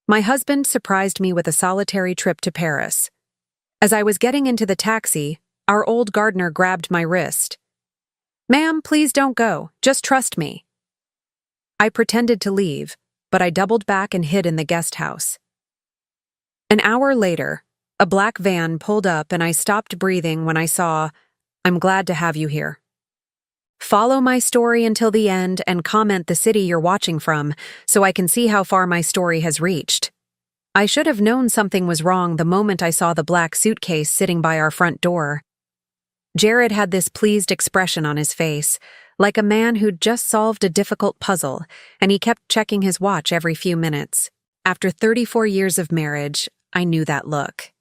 My husband surprised me with a solitary trip to Paris. As I was getting into the taxi, our old gardener grabbed my wrist. "Ma'am, please don't go. Just trust me." I pretended to leave, but I doubled back and hid in the guest house. An hour later, a black van pulled up and I stopped breathing when I saw, "I'm glad to have you here. Follow my story until the end and comment the city you're watching from so I can see how far my story has reached." I should have known something was wrong the moment I saw the black suitcase sitting by our front door. Jared had this pleased expression on his face, like a man who'd just solved a difficult puzzle, and he kept checking his watch every few minutes. After 34 years of marriage, I knew that look.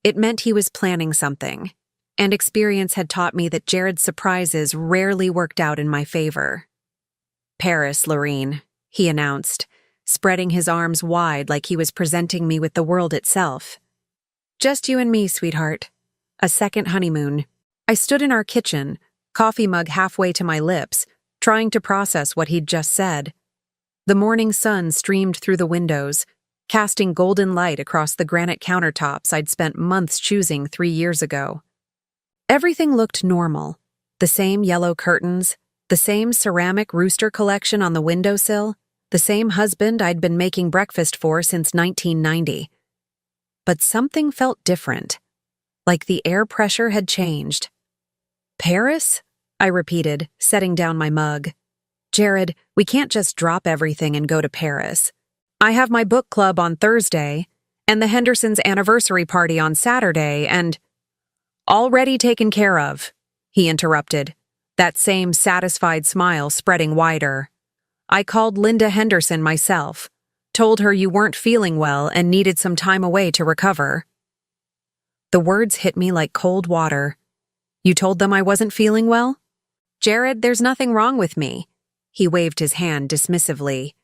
It meant he was planning something, and experience had taught me that Jared's surprises rarely worked out in my favor. "Paris, Lorene," he announced, spreading his arms wide like he was presenting me with the world itself. "Just you and me, sweetheart. A second honeymoon." I stood in our kitchen, coffee mug halfway to my lips, trying to process what he'd just said. The morning sun streamed through the windows, casting golden light across the granite countertops I'd spent months choosing 3 years ago. Everything looked normal. The same yellow curtains, the same ceramic rooster collection on the windowsill, the same husband I'd been making breakfast for since 1990. But something felt different, like the air pressure had changed. "Paris?" I repeated, setting down my mug. "Jared, we can't just drop everything and go to Paris. I have my book club on Thursday, and the Hendersons' anniversary party on Saturday, and—" "Already taken care of," he interrupted, that same satisfied smile spreading wider. "I called Linda Henderson myself, told her you weren't feeling well and needed some time away to recover." The words hit me like cold water. "You told them I wasn't feeling well?" "Jared, there's nothing wrong with me." He waved his hand dismissively.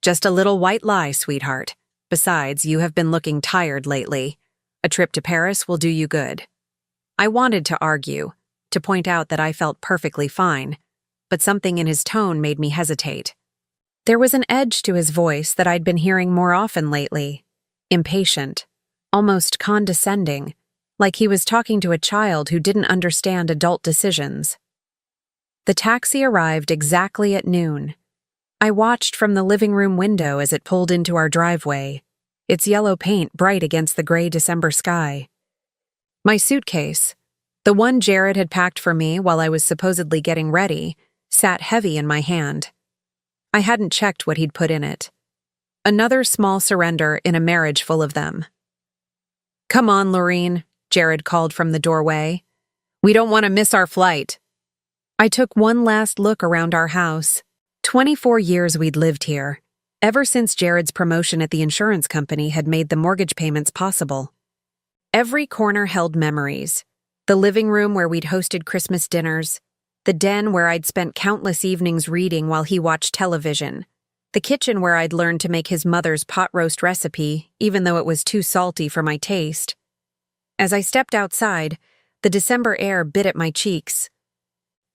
"Just a little white lie, sweetheart. Besides, you have been looking tired lately. A trip to Paris will do you good." I wanted to argue, to point out that I felt perfectly fine, but something in his tone made me hesitate. There was an edge to his voice that I'd been hearing more often lately. Impatient, almost condescending, like he was talking to a child who didn't understand adult decisions. The taxi arrived exactly at noon. I watched from the living room window as it pulled into our driveway, its yellow paint bright against the gray December sky. My suitcase, the one Jared had packed for me while I was supposedly getting ready, sat heavy in my hand. I hadn't checked what he'd put in it. Another small surrender in a marriage full of them. "Come on, Lorene," Jared called from the doorway. "We don't want to miss our flight." I took one last look around our house. 24 years we'd lived here, ever since Jared's promotion at the insurance company had made the mortgage payments possible. Every corner held memories. The living room where we'd hosted Christmas dinners, the den where I'd spent countless evenings reading while he watched television, the kitchen where I'd learned to make his mother's pot roast recipe, even though it was too salty for my taste. As I stepped outside, the December air bit at my cheeks.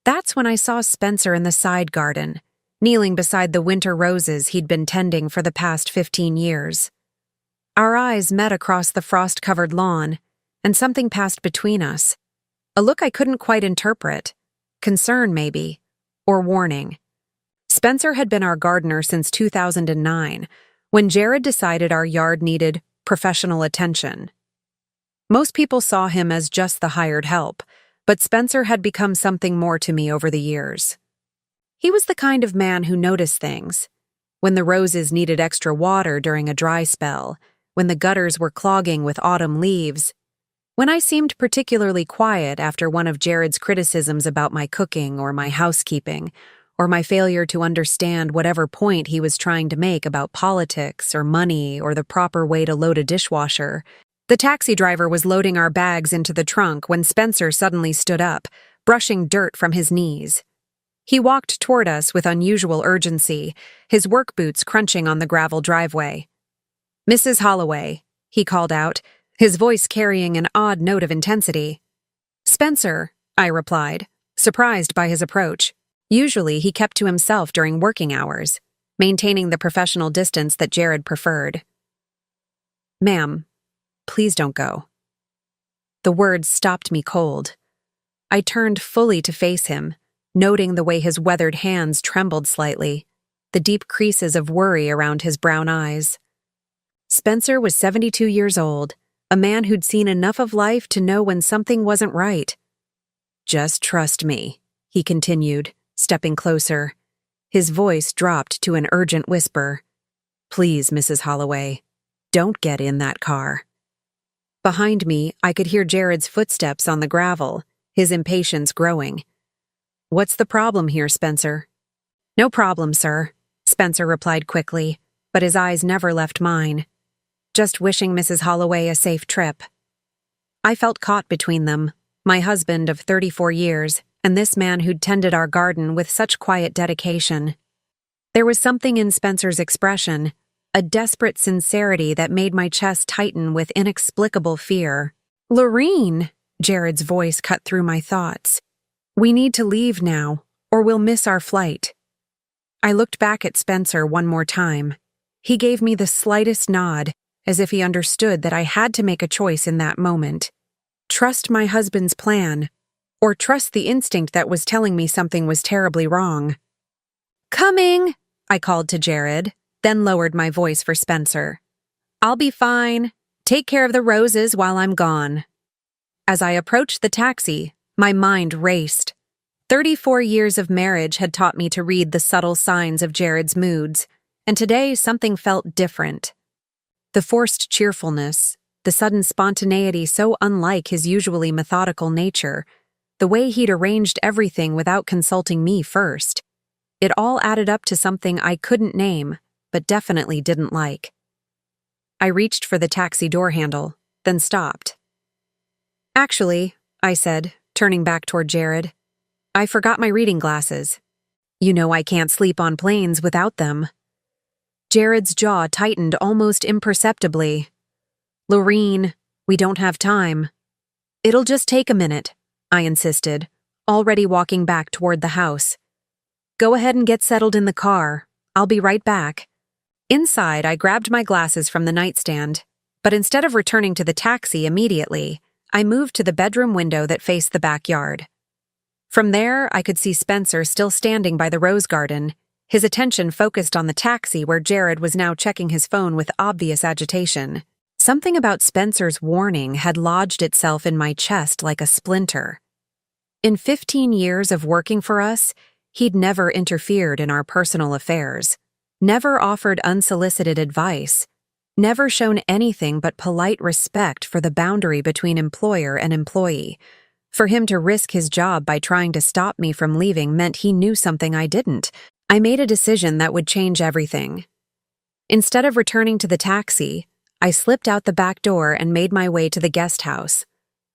That's when I saw Spencer in the side garden, kneeling beside the winter roses he'd been tending for the past 15 years. Our eyes met across the frost-covered lawn, and something passed between us. A look I couldn't quite interpret. Concern, maybe, or warning. Spencer had been our gardener since 2009, when Jared decided our yard needed professional attention. Most people saw him as just the hired help, but Spencer had become something more to me over the years. He was the kind of man who noticed things. When the roses needed extra water during a dry spell, when the gutters were clogging with autumn leaves, when I seemed particularly quiet after one of Jared's criticisms about my cooking or my housekeeping, or my failure to understand whatever point he was trying to make about politics or money or the proper way to load a dishwasher. The taxi driver was loading our bags into the trunk when Spencer suddenly stood up, brushing dirt from his knees. He walked toward us with unusual urgency, his work boots crunching on the gravel driveway. "Mrs. Holloway," he called out, his voice carrying an odd note of intensity. "Spencer," I replied, surprised by his approach. Usually he kept to himself during working hours, maintaining the professional distance that Jared preferred. Ma'am, please don't go. The words stopped me cold. I turned fully to face him, noting the way his weathered hands trembled slightly, the deep creases of worry around his brown eyes. Spencer was 72 years old, a man who'd seen enough of life to know when something wasn't right. "Just trust me," he continued, stepping closer. His voice dropped to an urgent whisper. "Please, Mrs. Holloway, don't get in that car." Behind me, I could hear Jared's footsteps on the gravel, his impatience growing. "What's the problem here, Spencer?" "No problem, sir," Spencer replied quickly, but his eyes never left mine. "Just wishing Mrs. Holloway a safe trip." I felt caught between them, my husband of 34 years, and this man who'd tended our garden with such quiet dedication. There was something in Spencer's expression, a desperate sincerity that made my chest tighten with inexplicable fear. "Lorene," Jared's voice cut through my thoughts. "We need to leave now, or we'll miss our flight." I looked back at Spencer one more time. He gave me the slightest nod, as if he understood that I had to make a choice in that moment. Trust my husband's plan, or trust the instinct that was telling me something was terribly wrong. "Coming!" I called to Jared, then lowered my voice for Spencer. "I'll be fine. Take care of the roses while I'm gone." As I approached the taxi, my mind raced. 34 years of marriage had taught me to read the subtle signs of Jared's moods, and today something felt different. The forced cheerfulness, the sudden spontaneity so unlike his usually methodical nature, the way he'd arranged everything without consulting me first. It all added up to something I couldn't name, but definitely didn't like. I reached for the taxi door handle, then stopped. "Actually," I said, turning back toward Jared, "I forgot my reading glasses. You know I can't sleep on planes without them." Jared's jaw tightened almost imperceptibly. "Lorene, we don't have time." "It'll just take a minute," I insisted, already walking back toward the house. "Go ahead and get settled in the car. I'll be right back." Inside, I grabbed my glasses from the nightstand, but instead of returning to the taxi immediately, I moved to the bedroom window that faced the backyard. From there, I could see Spencer still standing by the rose garden, his attention focused on the taxi where Jared was now checking his phone with obvious agitation. Something about Spencer's warning had lodged itself in my chest like a splinter. In 15 years of working for us, he'd never interfered in our personal affairs, never offered unsolicited advice, never shown anything but polite respect for the boundary between employer and employee. For him to risk his job by trying to stop me from leaving meant he knew something I didn't. I made a decision that would change everything. Instead of returning to the taxi, I slipped out the back door and made my way to the guest house,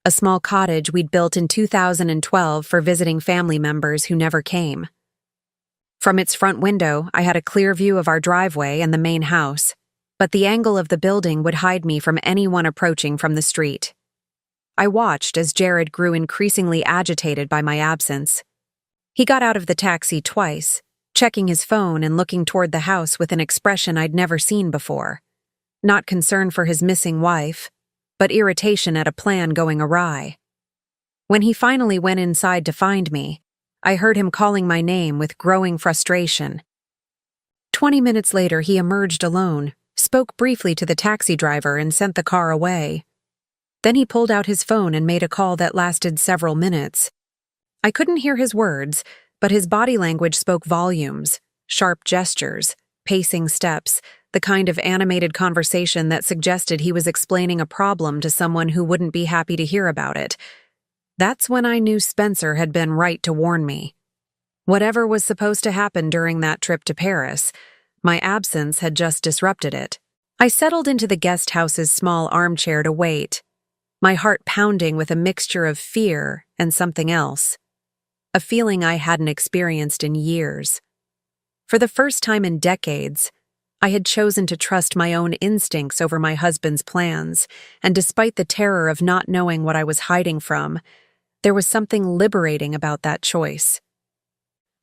a small cottage we'd built in 2012 for visiting family members who never came. From its front window, I had a clear view of our driveway and the main house, but the angle of the building would hide me from anyone approaching from the street. I watched as Jared grew increasingly agitated by my absence. He got out of the taxi twice, checking his phone and looking toward the house with an expression I'd never seen before. Not concern for his missing wife, but irritation at a plan going awry. When he finally went inside to find me, I heard him calling my name with growing frustration. 20 minutes later, he emerged alone, spoke briefly to the taxi driver and sent the car away. Then he pulled out his phone and made a call that lasted several minutes. I couldn't hear his words, but his body language spoke volumes, sharp gestures, pacing steps, the kind of animated conversation that suggested he was explaining a problem to someone who wouldn't be happy to hear about it. That's when I knew Spencer had been right to warn me. Whatever was supposed to happen during that trip to Paris, my absence had just disrupted it. I settled into the guest house's small armchair to wait, my heart pounding with a mixture of fear and something else, a feeling I hadn't experienced in years. For the first time in decades, I had chosen to trust my own instincts over my husband's plans, and despite the terror of not knowing what I was hiding from, there was something liberating about that choice.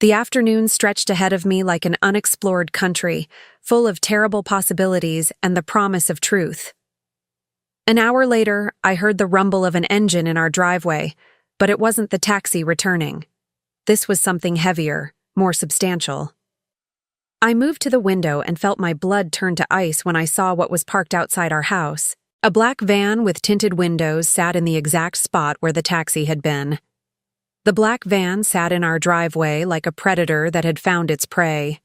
The afternoon stretched ahead of me like an unexplored country, full of terrible possibilities and the promise of truth. An hour later, I heard the rumble of an engine in our driveway, but it wasn't the taxi returning. This was something heavier, more substantial. I moved to the window and felt my blood turn to ice when I saw what was parked outside our house. A black van with tinted windows sat in the exact spot where the taxi had been. The black van sat in our driveway like a predator that had found its prey.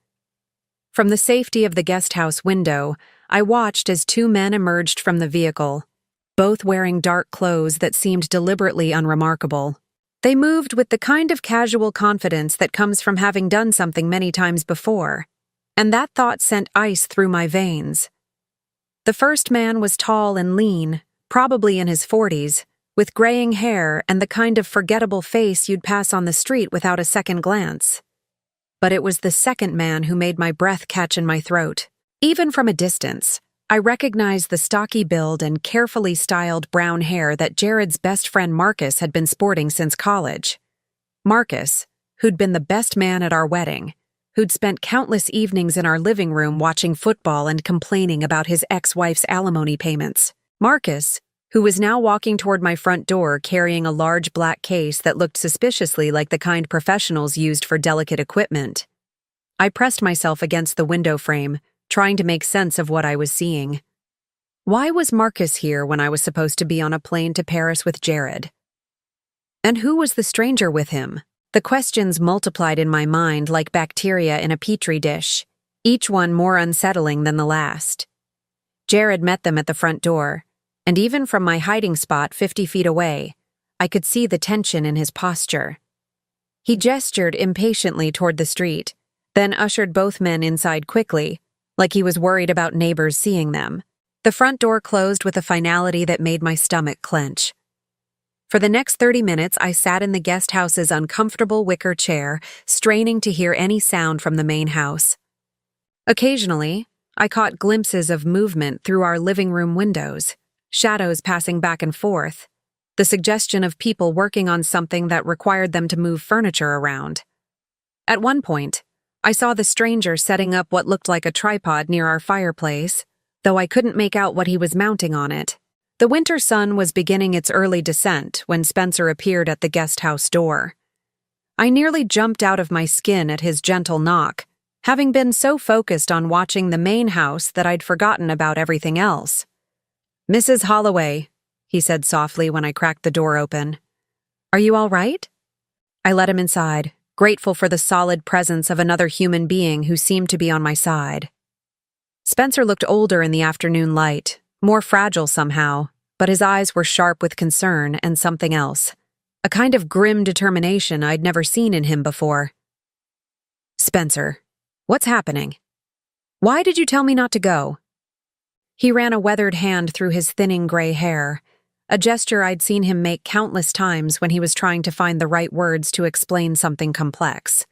From the safety of the guest house window, I watched as two men emerged from the vehicle, both wearing dark clothes that seemed deliberately unremarkable. They moved with the kind of casual confidence that comes from having done something many times before, and that thought sent ice through my veins. The first man was tall and lean, probably in his 40s, with graying hair and the kind of forgettable face you'd pass on the street without a second glance. But it was the second man who made my breath catch in my throat. Even from a distance, I recognized the stocky build and carefully styled brown hair that Jared's best friend Marcus had been sporting since college. Marcus, who'd been the best man at our wedding, who'd spent countless evenings in our living room watching football and complaining about his ex-wife's alimony payments. Marcus, who was now walking toward my front door carrying a large black case that looked suspiciously like the kind professionals used for delicate equipment. I pressed myself against the window frame, trying to make sense of what I was seeing. Why was Marcus here when I was supposed to be on a plane to Paris with Jared? And who was the stranger with him? The questions multiplied in my mind like bacteria in a petri dish, each one more unsettling than the last. Jared met them at the front door, and even from my hiding spot 50 feet away, I could see the tension in his posture. He gestured impatiently toward the street, then ushered both men inside quickly, like he was worried about neighbors seeing them. The front door closed with a finality that made my stomach clench. For the next 30 minutes, I sat in the guest house's uncomfortable wicker chair, straining to hear any sound from the main house. Occasionally, I caught glimpses of movement through our living room windows, shadows passing back and forth, the suggestion of people working on something that required them to move furniture around. At one point, I saw the stranger setting up what looked like a tripod near our fireplace, though I couldn't make out what he was mounting on it. The winter sun was beginning its early descent when Spencer appeared at the guest house door. I nearly jumped out of my skin at his gentle knock, having been so focused on watching the main house that I'd forgotten about everything else. "Mrs. Holloway," he said softly when I cracked the door open. "Are you all right?" I let him inside, grateful for the solid presence of another human being who seemed to be on my side. Spencer looked older in the afternoon light, more fragile somehow, but his eyes were sharp with concern and something else, a kind of grim determination I'd never seen in him before. "Spencer, what's happening? Why did you tell me not to go?" He ran a weathered hand through his thinning gray hair, a gesture I'd seen him make countless times when he was trying to find the right words to explain something complex.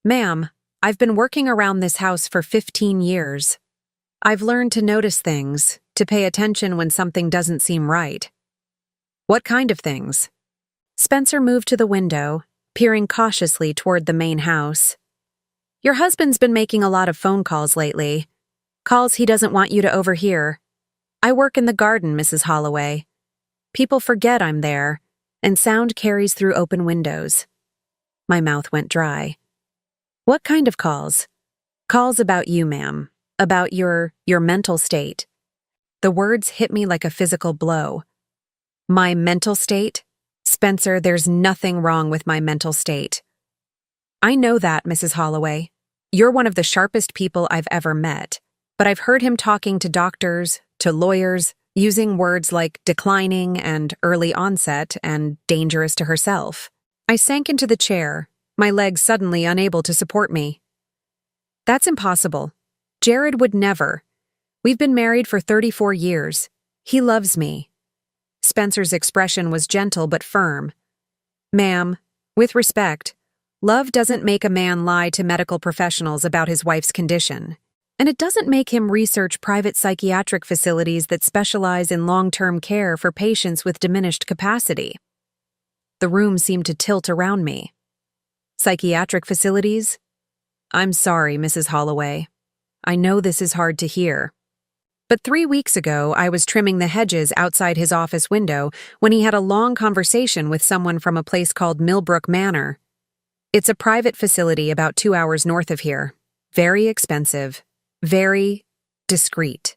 "Ma'am, I've been working around this house for 15 years. I've learned to notice things, to pay attention when something doesn't seem right." "What kind of things?" Spencer moved to the window, peering cautiously toward the main house. "Your husband's been making a lot of phone calls lately. Calls he doesn't want you to overhear. I work in the garden, Mrs. Holloway. People forget I'm there, and sound carries through open windows." My mouth went dry. "What kind of calls?" "Calls about you, ma'am. About your mental state." The words hit me like a physical blow. "My mental state? Spencer, there's nothing wrong with my mental state." "I know that, Mrs. Holloway. You're one of the sharpest people I've ever met, but I've heard him talking to doctors, to lawyers, using words like declining and early onset and dangerous to herself." I sank into the chair, my legs suddenly unable to support me. "That's impossible. Jared would never. We've been married for 34 years. He loves me." Spencer's expression was gentle but firm. "Ma'am, with respect, love doesn't make a man lie to medical professionals about his wife's condition, and it doesn't make him research private psychiatric facilities that specialize in long-term care for patients with diminished capacity." The room seemed to tilt around me. "Psychiatric facilities? I'm sorry, Mrs. Holloway. I know this is hard to hear." But 3 weeks ago, I was trimming the hedges outside his office window when he had a long conversation with someone from a place called Millbrook Manor. It's a private facility about 2 hours north of here. Very expensive. Very discreet.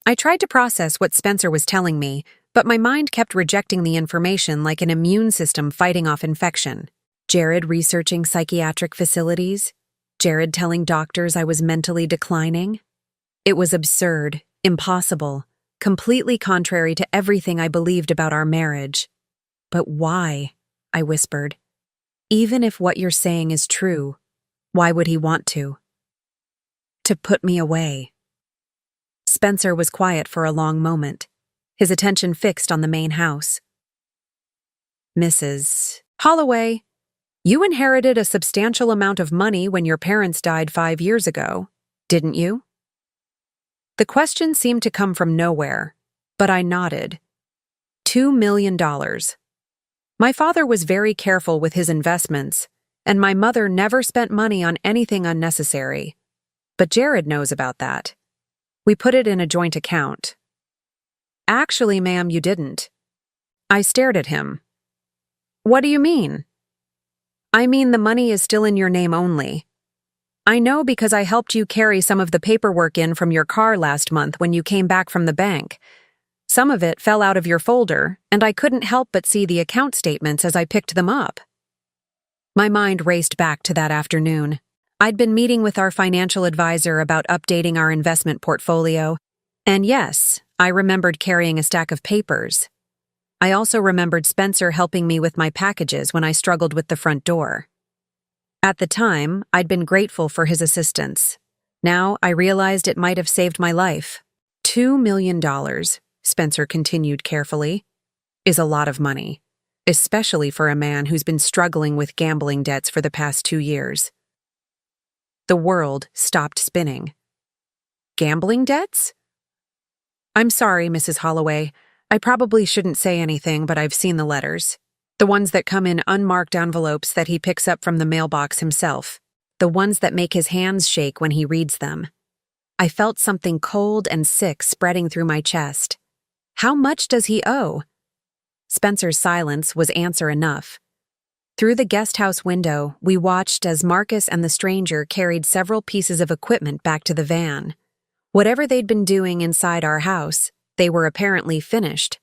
I tried to process what Spencer was telling me, but my mind kept rejecting the information like an immune system fighting off infection. Jared researching psychiatric facilities. Jared telling doctors I was mentally declining. It was absurd, impossible, completely contrary to everything I believed about our marriage. But why? I whispered. Even if what you're saying is true, why would he want to? To put me away. Spencer was quiet for a long moment, his attention fixed on the main house. Mrs. Holloway, you inherited a substantial amount of money when your parents died 5 years ago, didn't you? The question seemed to come from nowhere, but I nodded. $2 million. My father was very careful with his investments, and my mother never spent money on anything unnecessary. But Jared knows about that. We put it in a joint account. Actually, ma'am, you didn't. I stared at him. What do you mean? I mean the money is still in your name only. I know because I helped you carry some of the paperwork in from your car last month when you came back from the bank. Some of it fell out of your folder, and I couldn't help but see the account statements as I picked them up. My mind raced back to that afternoon. I'd been meeting with our financial advisor about updating our investment portfolio, and yes, I remembered carrying a stack of papers. I also remembered Spencer helping me with my packages when I struggled with the front door. At the time, I'd been grateful for his assistance. Now, I realized it might have saved my life. $2 million, Spencer continued carefully, is a lot of money, especially for a man who's been struggling with gambling debts for the past 2 years. The world stopped spinning. Gambling debts? I'm sorry, Mrs. Holloway. I probably shouldn't say anything, but I've seen the letters. The ones that come in unmarked envelopes that he picks up from the mailbox himself. The ones that make his hands shake when he reads them. I felt something cold and sick spreading through my chest. How much does he owe? Spencer's silence was answer enough. Through the guest house window, we watched as Marcus and the stranger carried several pieces of equipment back to the van. Whatever they'd been doing inside our house, they were apparently finished.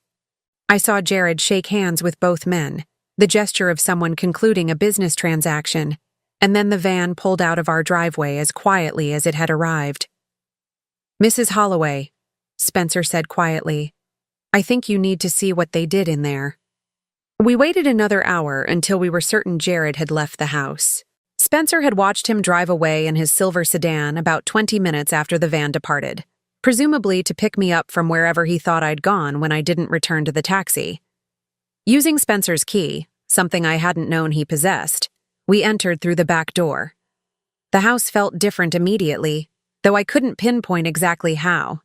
I saw Jared shake hands with both men, the gesture of someone concluding a business transaction, and then the van pulled out of our driveway as quietly as it had arrived. Mrs. Holloway, Spencer said quietly, I think you need to see what they did in there. We waited another hour until we were certain Jared had left the house. Spencer had watched him drive away in his silver sedan about 20 minutes after the van departed, presumably to pick me up from wherever he thought I'd gone when I didn't return to the taxi. Using Spencer's key, something I hadn't known he possessed, we entered through the back door. The house felt different immediately, though I couldn't pinpoint exactly how.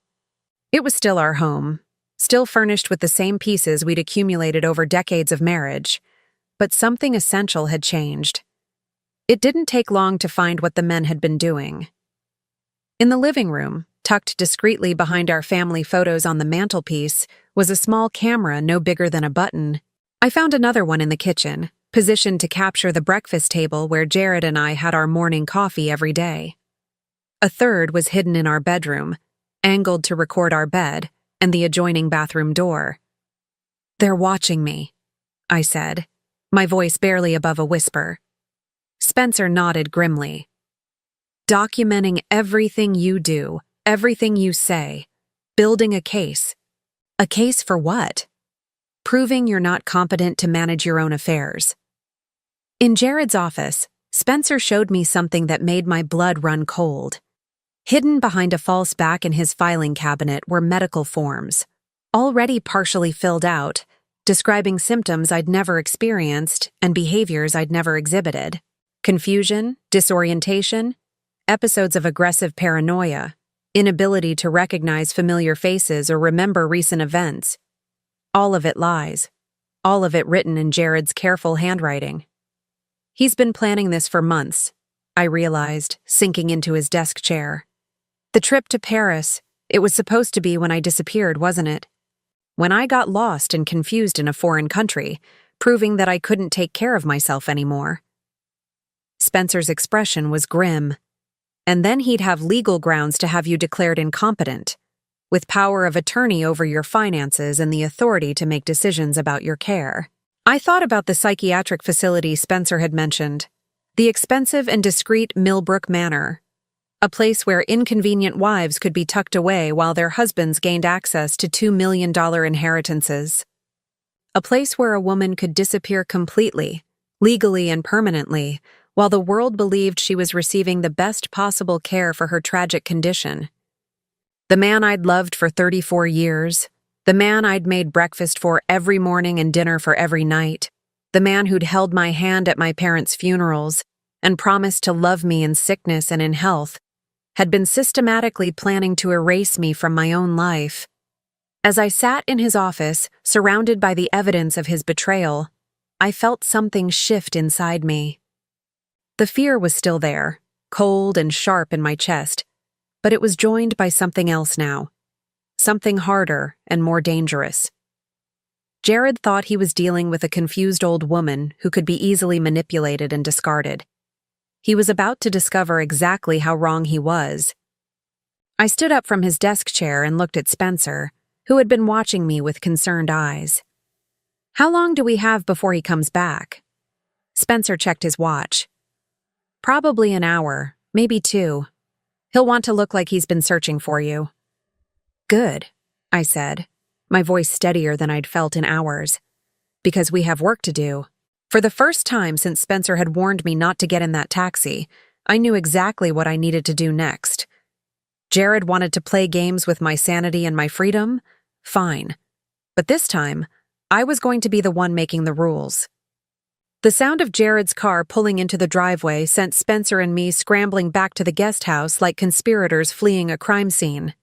It was still our home, still furnished with the same pieces we'd accumulated over decades of marriage, but something essential had changed. It didn't take long to find what the men had been doing. In the living room, tucked discreetly behind our family photos on the mantelpiece, was a small camera no bigger than a button. I found another one in the kitchen, positioned to capture the breakfast table where Jared and I had our morning coffee every day. A third was hidden in our bedroom, angled to record our bed and the adjoining bathroom door. They're watching me, I said, my voice barely above a whisper. Spencer nodded grimly. Documenting everything you do, everything you say, building a case. A case for what? Proving you're not competent to manage your own affairs. In Jared's office, Spencer showed me something that made my blood run cold. Hidden behind a false back in his filing cabinet were medical forms, already partially filled out, describing symptoms I'd never experienced and behaviors I'd never exhibited. Confusion, disorientation, episodes of aggressive paranoia, inability to recognize familiar faces or remember recent events. All of it lies. All of it written in Jared's careful handwriting. He's been planning this for months, I realized, sinking into his desk chair. The trip to Paris, It was supposed to be when I disappeared, wasn't it? When I got lost and confused in a foreign country, proving that I couldn't take care of myself anymore. Spencer's expression was grim. And then he'd have legal grounds to have you declared incompetent, with power of attorney over your finances and the authority to make decisions about your care. I thought about the psychiatric facility Spencer had mentioned, the expensive and discreet Millbrook Manor, a place where inconvenient wives could be tucked away while their husbands gained access to $2 million inheritances. A place where a woman could disappear completely, legally and permanently, while the world believed she was receiving the best possible care for her tragic condition. The man I'd loved for 34 years, the man I'd made breakfast for every morning and dinner for every night, the man who'd held my hand at my parents' funerals and promised to love me in sickness and in health, had been systematically planning to erase me from my own life. As I sat in his office, surrounded by the evidence of his betrayal, I felt something shift inside me. The fear was still there, cold and sharp in my chest, but it was joined by something else now. Something harder and more dangerous. Jared thought he was dealing with a confused old woman who could be easily manipulated and discarded. He was about to discover exactly how wrong he was. I stood up from his desk chair and looked at Spencer, who had been watching me with concerned eyes. "How long do we have before he comes back?" Spencer checked his watch. "Probably an hour, maybe 2. He'll want to look like he's been searching for you." "Good," I said, my voice steadier than I'd felt in hours. "Because we have work to do." For the first time since Spencer had warned me not to get in that taxi, I knew exactly what I needed to do next. Jared wanted to play games with my sanity and my freedom? Fine. But this time, I was going to be the one making the rules. The sound of Jared's car pulling into the driveway sent Spencer and me scrambling back to the guest house like conspirators fleeing a crime scene.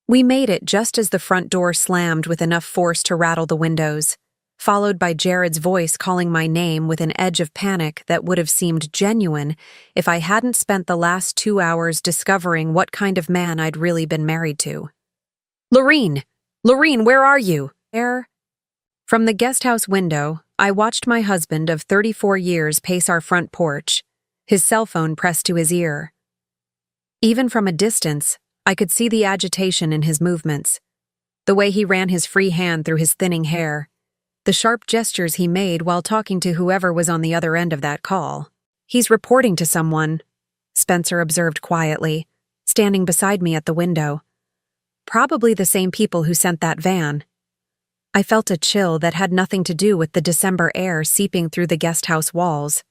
We made it just as the front door slammed with enough force to rattle the windows, followed by Jared's voice calling my name with an edge of panic that would have seemed genuine if I hadn't spent the last 2 hours discovering what kind of man I'd really been married to. "Lorene! Lorene, where are you?" "There." From the guest house window, I watched my husband of 34 years pace our front porch, his cell phone pressed to his ear. Even from a distance, I could see the agitation in his movements, the way he ran his free hand through his thinning hair, the sharp gestures he made while talking to whoever was on the other end of that call. "He's reporting to someone," Spencer observed quietly, standing beside me at the window. "Probably the same people who sent that van." I felt a chill that had nothing to do with the December air seeping through the guest house walls.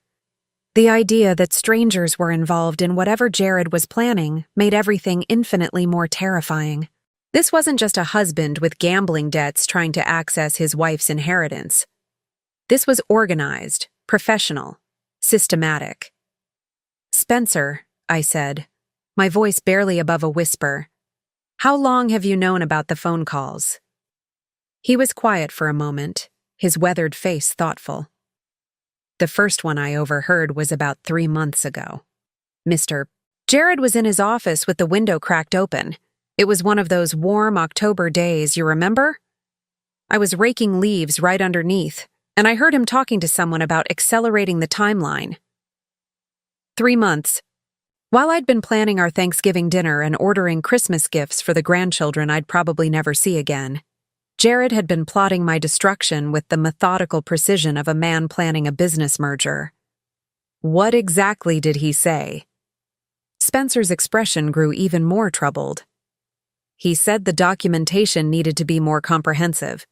The idea that strangers were involved in whatever Jared was planning made everything infinitely more terrifying. This wasn't just a husband with gambling debts trying to access his wife's inheritance. This was organized, professional, systematic. "Spencer," I said, my voice barely above a whisper, "how long have you known about the phone calls?" He was quiet for a moment, his weathered face thoughtful. "The first one I overheard was about 3 months ago. Mr. Jared was in his office with the window cracked open. It was one of those warm October days, you remember? I was raking leaves right underneath, and I heard him talking to someone about accelerating the timeline. 3 months. While I'd been planning our Thanksgiving dinner and ordering Christmas gifts for the grandchildren I'd probably never see again, Jared had been plotting my destruction with the methodical precision of a man planning a business merger. What exactly did he say? Spencer's expression grew even more troubled. He said the documentation needed to be more comprehensive,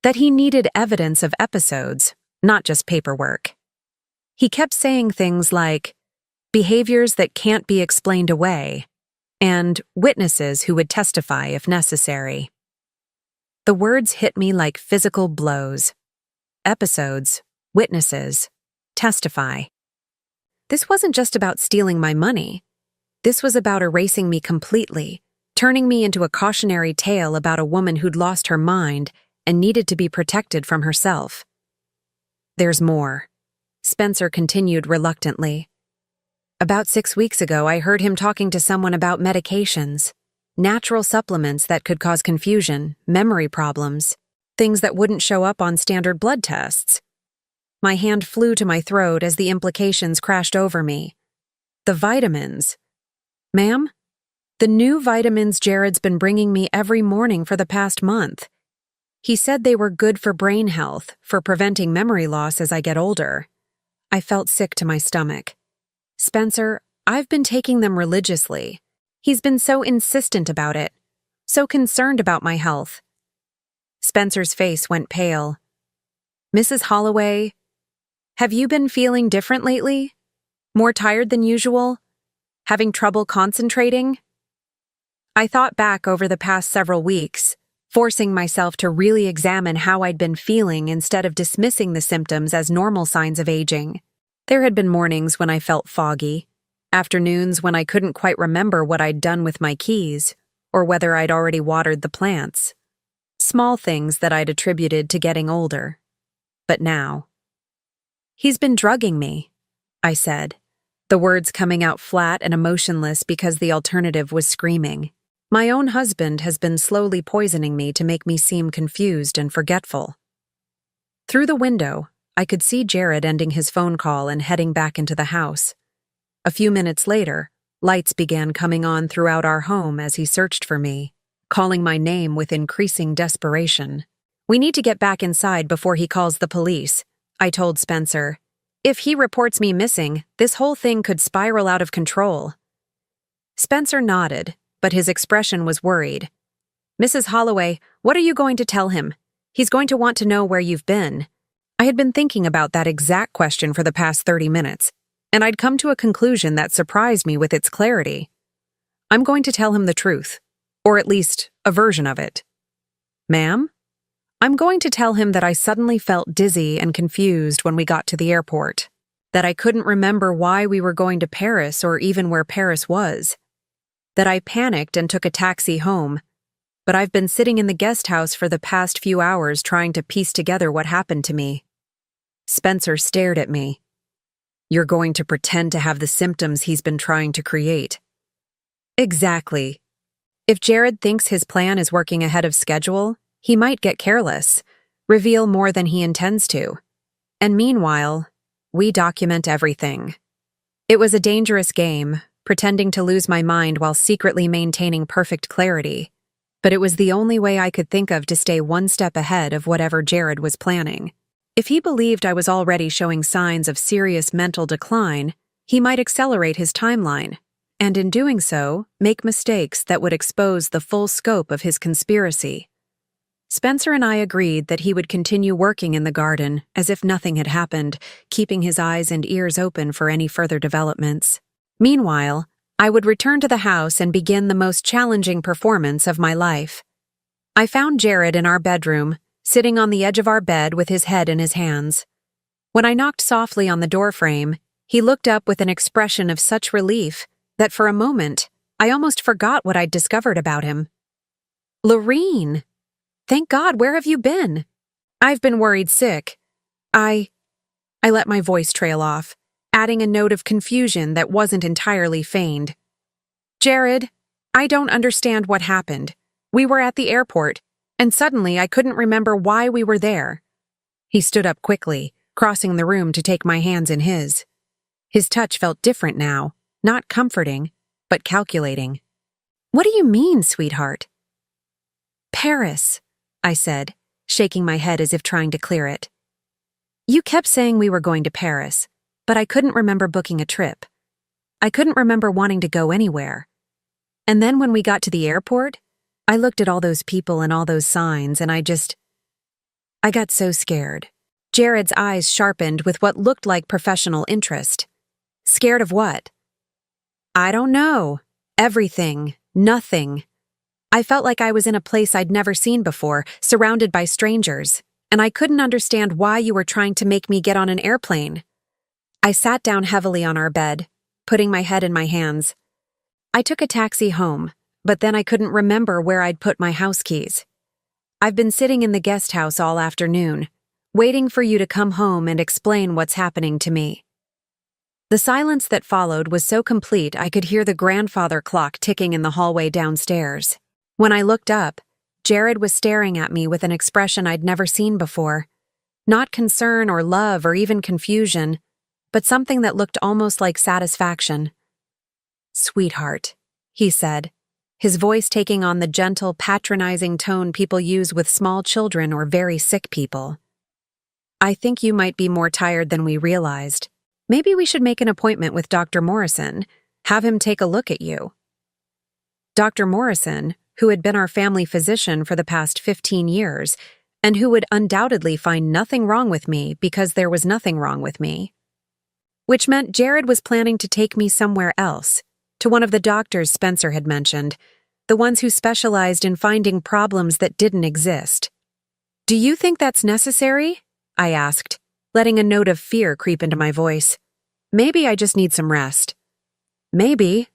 that he needed evidence of episodes, not just paperwork. He kept saying things like, behaviors that can't be explained away, and witnesses who would testify if necessary. The words hit me like physical blows. Episodes, witnesses, testify. This wasn't just about stealing my money. This was about erasing me completely, turning me into a cautionary tale about a woman who'd lost her mind and needed to be protected from herself. "There's more," Spencer continued reluctantly. "About 6 weeks ago, I heard him talking to someone about medications. natural supplements that could cause confusion, memory problems, things that wouldn't show up on standard blood tests. My hand flew to my throat as the implications crashed over me. The vitamins. Ma'am? The new vitamins Jared's been bringing me every morning for the past month. He said they were good for brain health, for preventing memory loss as I get older. I felt sick to my stomach. Spencer, I've been taking them religiously. He's been so insistent about it, so concerned about my health. Spencer's face went pale. Mrs. Holloway, have you been feeling different lately? More tired than usual? Having trouble concentrating? I thought back over the past several weeks, forcing myself to really examine how I'd been feeling instead of dismissing the symptoms as normal signs of aging. There had been mornings when I felt foggy, afternoons when I couldn't quite remember what I'd done with my keys, or whether I'd already watered the plants. Small things that I'd attributed to getting older. But now. He's been drugging me, I said, the words coming out flat and emotionless because the alternative was screaming. My own husband has been slowly poisoning me to make me seem confused and forgetful. Through the window, I could see Jared ending his phone call and heading back into the house. A few minutes later, lights began coming on throughout our home as he searched for me, calling my name with increasing desperation. We need to get back inside before he calls the police, I told Spencer. If he reports me missing, this whole thing could spiral out of control. Spencer nodded, but his expression was worried. Mrs. Holloway, what are you going to tell him? He's going to want to know where you've been. I had been thinking about that exact question for the past 30 minutes, and I'd come to a conclusion that surprised me with its clarity. I'm going to tell him the truth, or at least a version of it. Ma'am? I'm going to tell him that I suddenly felt dizzy and confused when we got to the airport, that I couldn't remember why we were going to Paris or even where Paris was, that I panicked and took a taxi home, but I've been sitting in the guest house for the past few hours trying to piece together what happened to me. Spencer stared at me. You're going to pretend to have the symptoms he's been trying to create. Exactly. If Jared thinks his plan is working ahead of schedule, he might get careless, reveal more than he intends to. And meanwhile, we document everything. It was a dangerous game, pretending to lose my mind while secretly maintaining perfect clarity. But it was the only way I could think of to stay one step ahead of whatever Jared was planning. If he believed I was already showing signs of serious mental decline, he might accelerate his timeline, and in doing so, make mistakes that would expose the full scope of his conspiracy. Spencer and I agreed that he would continue working in the garden as if nothing had happened, keeping his eyes and ears open for any further developments. Meanwhile, I would return to the house and begin the most challenging performance of my life. I found Jared in our bedroom, sitting on the edge of our bed with his head in his hands. When I knocked softly on the doorframe, he looked up with an expression of such relief that for a moment, I almost forgot what I'd discovered about him. Lorene! Thank God, where have you been? I've been worried sick. I let my voice trail off, adding a note of confusion that wasn't entirely feigned. Jared, I don't understand what happened. We were at the airport, and suddenly I couldn't remember why we were there. He stood up quickly, crossing the room to take my hands in his. His touch felt different now, not comforting, but calculating. What do you mean, sweetheart? Paris, I said, shaking my head as if trying to clear it. You kept saying we were going to Paris, but I couldn't remember booking a trip. I couldn't remember wanting to go anywhere. And then when we got to the airport, I looked at all those people and all those signs, and I got so scared. Jared's eyes sharpened with what looked like professional interest. Scared of what? I don't know. Everything. Nothing. I felt like I was in a place I'd never seen before, surrounded by strangers, and I couldn't understand why you were trying to make me get on an airplane. I sat down heavily on our bed, putting my head in my hands. I took a taxi home, but then I couldn't remember where I'd put my house keys. I've been sitting in the guest house all afternoon, waiting for you to come home and explain what's happening to me. The silence that followed was so complete I could hear the grandfather clock ticking in the hallway downstairs. When I looked up, Jared was staring at me with an expression I'd never seen before. Not concern or love or even confusion, but something that looked almost like satisfaction. "Sweetheart," he said, his voice taking on the gentle, patronizing tone people use with small children or very sick people. "I think you might be more tired than we realized. Maybe we should make an appointment with Dr. Morrison, have him take a look at you." Dr. Morrison, who had been our family physician for the past 15 years, and who would undoubtedly find nothing wrong with me because there was nothing wrong with me. Which meant Jared was planning to take me somewhere else, to one of the doctors Spencer had mentioned, the ones who specialized in finding problems that didn't exist. "Do you think that's necessary?" I asked, letting a note of fear creep into my voice. "Maybe I just need some rest." "Maybe,"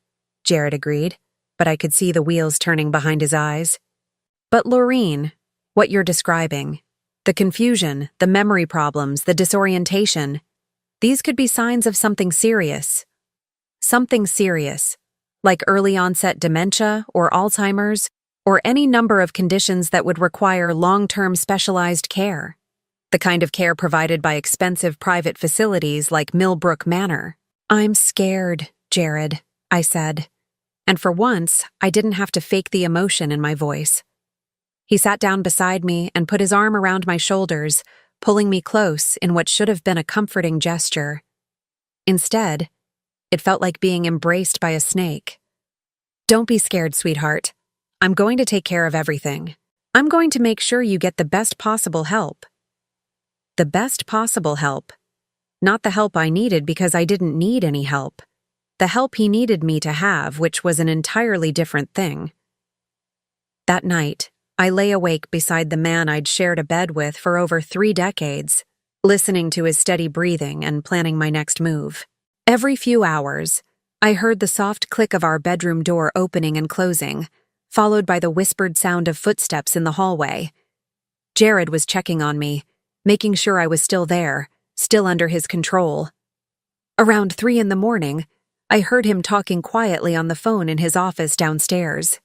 Jared agreed, but I could see the wheels turning behind his eyes. "But Laureen, what you're describing, the confusion, the memory problems, the disorientation, these could be signs of something serious. Something serious, like early-onset dementia or Alzheimer's, or any number of conditions that would require long-term specialized care. The kind of care provided by expensive private facilities like Millbrook Manor." "I'm scared, Jared," I said. And for once, I didn't have to fake the emotion in my voice. He sat down beside me and put his arm around my shoulders, pulling me close in what should have been a comforting gesture. Instead, it felt like being embraced by a snake. "Don't be scared, sweetheart. I'm going to take care of everything. I'm going to make sure you get the best possible help." The best possible help. Not the help I needed because I didn't need any help. The help he needed me to have, which was an entirely different thing. That night, I lay awake beside the man I'd shared a bed with for over 3 decades, listening to his steady breathing and planning my next move. Every few hours, I heard the soft click of our bedroom door opening and closing, followed by the whispered sound of footsteps in the hallway. Jared was checking on me, making sure I was still there, still under his control. Around 3 in the morning, I heard him talking quietly on the phone in his office downstairs.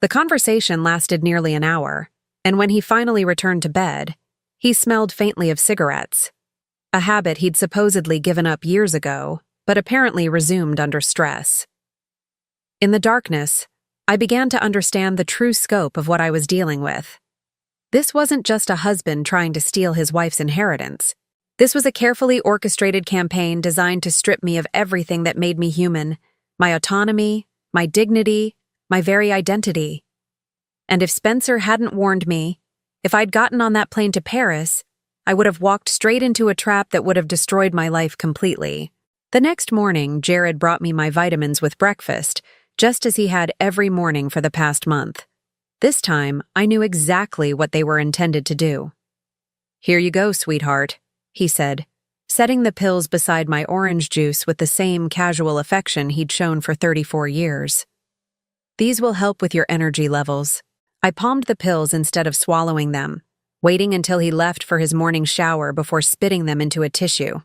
The conversation lasted nearly an hour, and when he finally returned to bed, he smelled faintly of cigarettes, a habit he'd supposedly given up years ago, but apparently resumed under stress. In the darkness, I began to understand the true scope of what I was dealing with. This wasn't just a husband trying to steal his wife's inheritance. This was a carefully orchestrated campaign designed to strip me of everything that made me human, my autonomy, my dignity, my very identity. And if Spencer hadn't warned me, if I'd gotten on that plane to Paris, I would have walked straight into a trap that would have destroyed my life completely. The next morning, Jared brought me my vitamins with breakfast, just as he had every morning for the past month. This time, I knew exactly what they were intended to do. "Here you go, sweetheart," he said, setting the pills beside my orange juice with the same casual affection he'd shown for 34 years. "These will help with your energy levels." I palmed the pills instead of swallowing them, waiting until he left for his morning shower before spitting them into a tissue.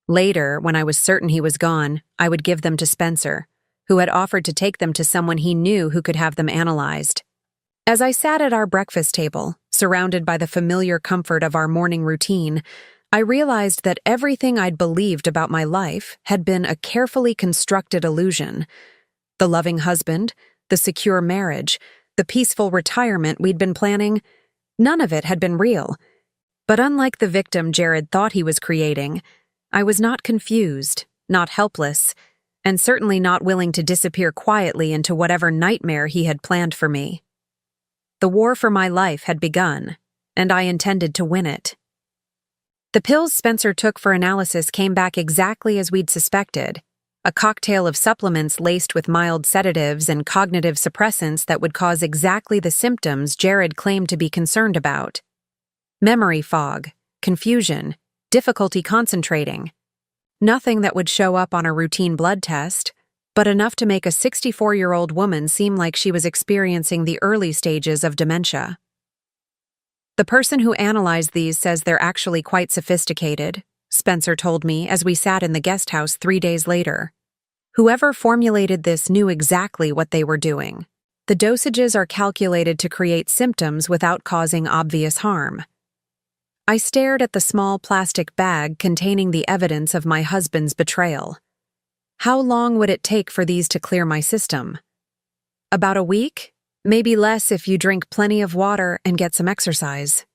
Later, when I was certain he was gone, I would give them to Spencer, who had offered to take them to someone he knew who could have them analyzed. As I sat at our breakfast table, surrounded by the familiar comfort of our morning routine, I realized that everything I'd believed about my life had been a carefully constructed illusion. The loving husband, the secure marriage, the peaceful retirement we'd been planning, none of it had been real. But unlike the victim Jared thought he was creating, I was not confused, not helpless, and certainly not willing to disappear quietly into whatever nightmare he had planned for me. The war for my life had begun, and I intended to win it. The pills Spencer took for analysis came back exactly as we'd suspected, a cocktail of supplements laced with mild sedatives and cognitive suppressants that would cause exactly the symptoms Jared claimed to be concerned about. Memory fog, confusion, difficulty concentrating. Nothing that would show up on a routine blood test, but enough to make a 64-year-old woman seem like she was experiencing the early stages of dementia. The person who analyzed these says they're actually quite sophisticated, Spencer told me as we sat in the guest house 3 days later. Whoever formulated this knew exactly what they were doing. The dosages are calculated to create symptoms without causing obvious harm. I stared at the small plastic bag containing the evidence of my husband's betrayal. How long would it take for these to clear my system? About a week? Maybe less if you drink plenty of water and get some exercise.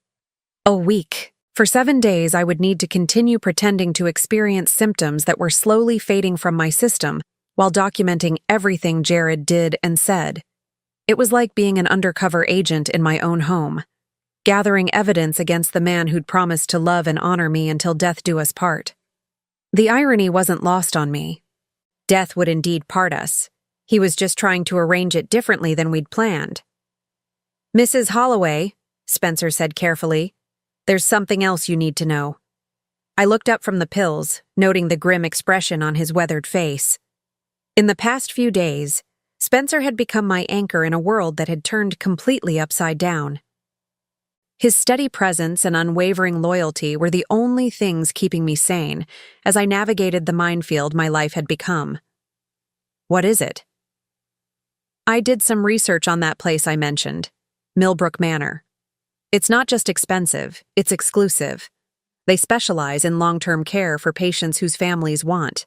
A week. For 7 days, I would need to continue pretending to experience symptoms that were slowly fading from my system while documenting everything Jared did and said. It was like being an undercover agent in my own home, gathering evidence against the man who'd promised to love and honor me until death do us part. The irony wasn't lost on me. Death would indeed part us. He was just trying to arrange it differently than we'd planned. "Mrs. Holloway," Spencer said carefully, "there's something else you need to know." I looked up from the pills, noting the grim expression on his weathered face. In the past few days, Spencer had become my anchor in a world that had turned completely upside down. His steady presence and unwavering loyalty were the only things keeping me sane as I navigated the minefield my life had become. "What is it?" "I did some research on that place I mentioned, Millbrook Manor. It's not just expensive, it's exclusive. They specialize in long-term care for patients whose families want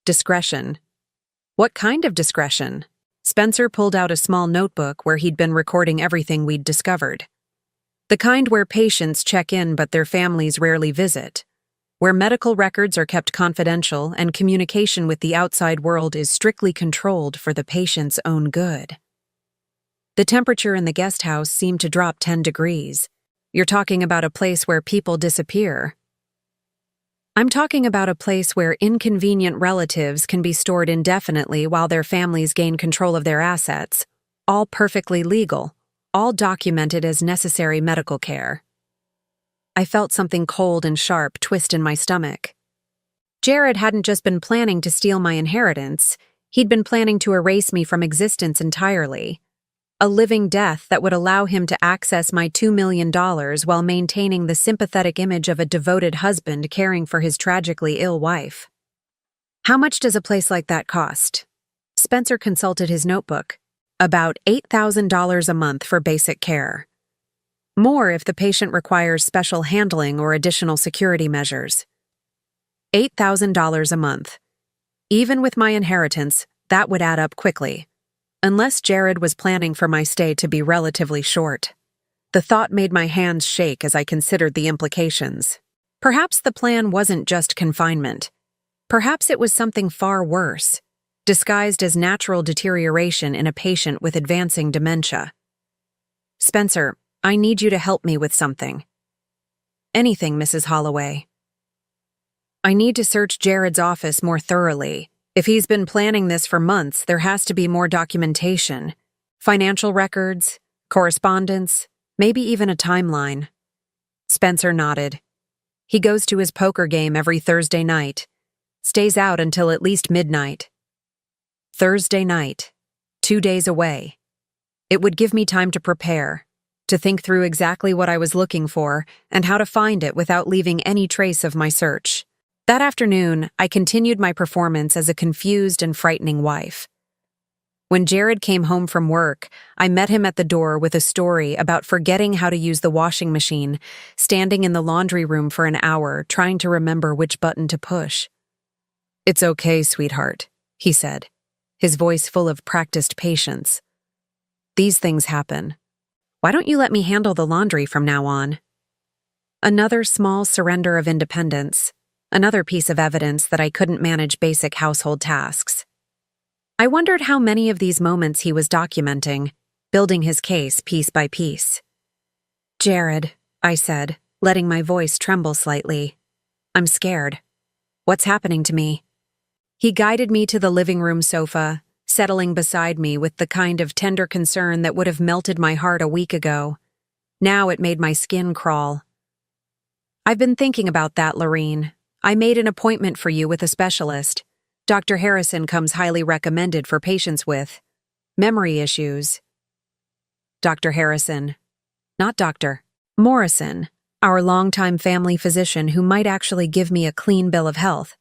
discretion." "What kind of discretion?" Spencer pulled out a small notebook where he'd been recording everything we'd discovered. "The kind where patients check in but their families rarely visit, where medical records are kept confidential and communication with the outside world is strictly controlled for the patient's own good." The temperature in the guest house seemed to drop 10 degrees. "You're talking about a place where people disappear." "I'm talking about a place where inconvenient relatives can be stored indefinitely while their families gain control of their assets, all perfectly legal, all documented as necessary medical care." I felt something cold and sharp twist in my stomach. Jared hadn't just been planning to steal my inheritance, he'd been planning to erase me from existence entirely. A living death that would allow him to access my $2 million while maintaining the sympathetic image of a devoted husband caring for his tragically ill wife. "How much does a place like that cost?" Spencer consulted his notebook. "About $8,000 a month for basic care. More if the patient requires special handling or additional security measures." $8,000 a month. Even with my inheritance, that would add up quickly. Unless Jared was planning for my stay to be relatively short. The thought made my hands shake as I considered the implications. Perhaps the plan wasn't just confinement. Perhaps it was something far worse, disguised as natural deterioration in a patient with advancing dementia. "Spencer, I need you to help me with something." "Anything, Mrs. Holloway." "I need to search Jared's office more thoroughly. If he's been planning this for months, there has to be more documentation. Financial records, correspondence, maybe even a timeline." Spencer nodded. "He goes to his poker game every Thursday night. Stays out until at least midnight." Thursday night. 2 days away. It would give me time to prepare, to think through exactly what I was looking for and how to find it without leaving any trace of my search. That afternoon, I continued my performance as a confused and frightening wife. When Jared came home from work, I met him at the door with a story about forgetting how to use the washing machine, standing in the laundry room for an hour trying to remember which button to push. "It's okay, sweetheart," he said, his voice full of practiced patience. "These things happen. Why don't you let me handle the laundry from now on?" Another small surrender of independence. Another piece of evidence that I couldn't manage basic household tasks. I wondered how many of these moments he was documenting, building his case piece by piece. "Jared," I said, letting my voice tremble slightly. "I'm scared. What's happening to me?" He guided me to the living room sofa, settling beside me with the kind of tender concern that would have melted my heart a week ago. Now it made my skin crawl. "I've been thinking about that, Lorene. I made an appointment for you with a specialist. Dr. Harrison comes highly recommended for patients with memory issues." "Dr. Harrison. Not Dr. Morrison," our longtime family physician who might actually give me a clean bill of health,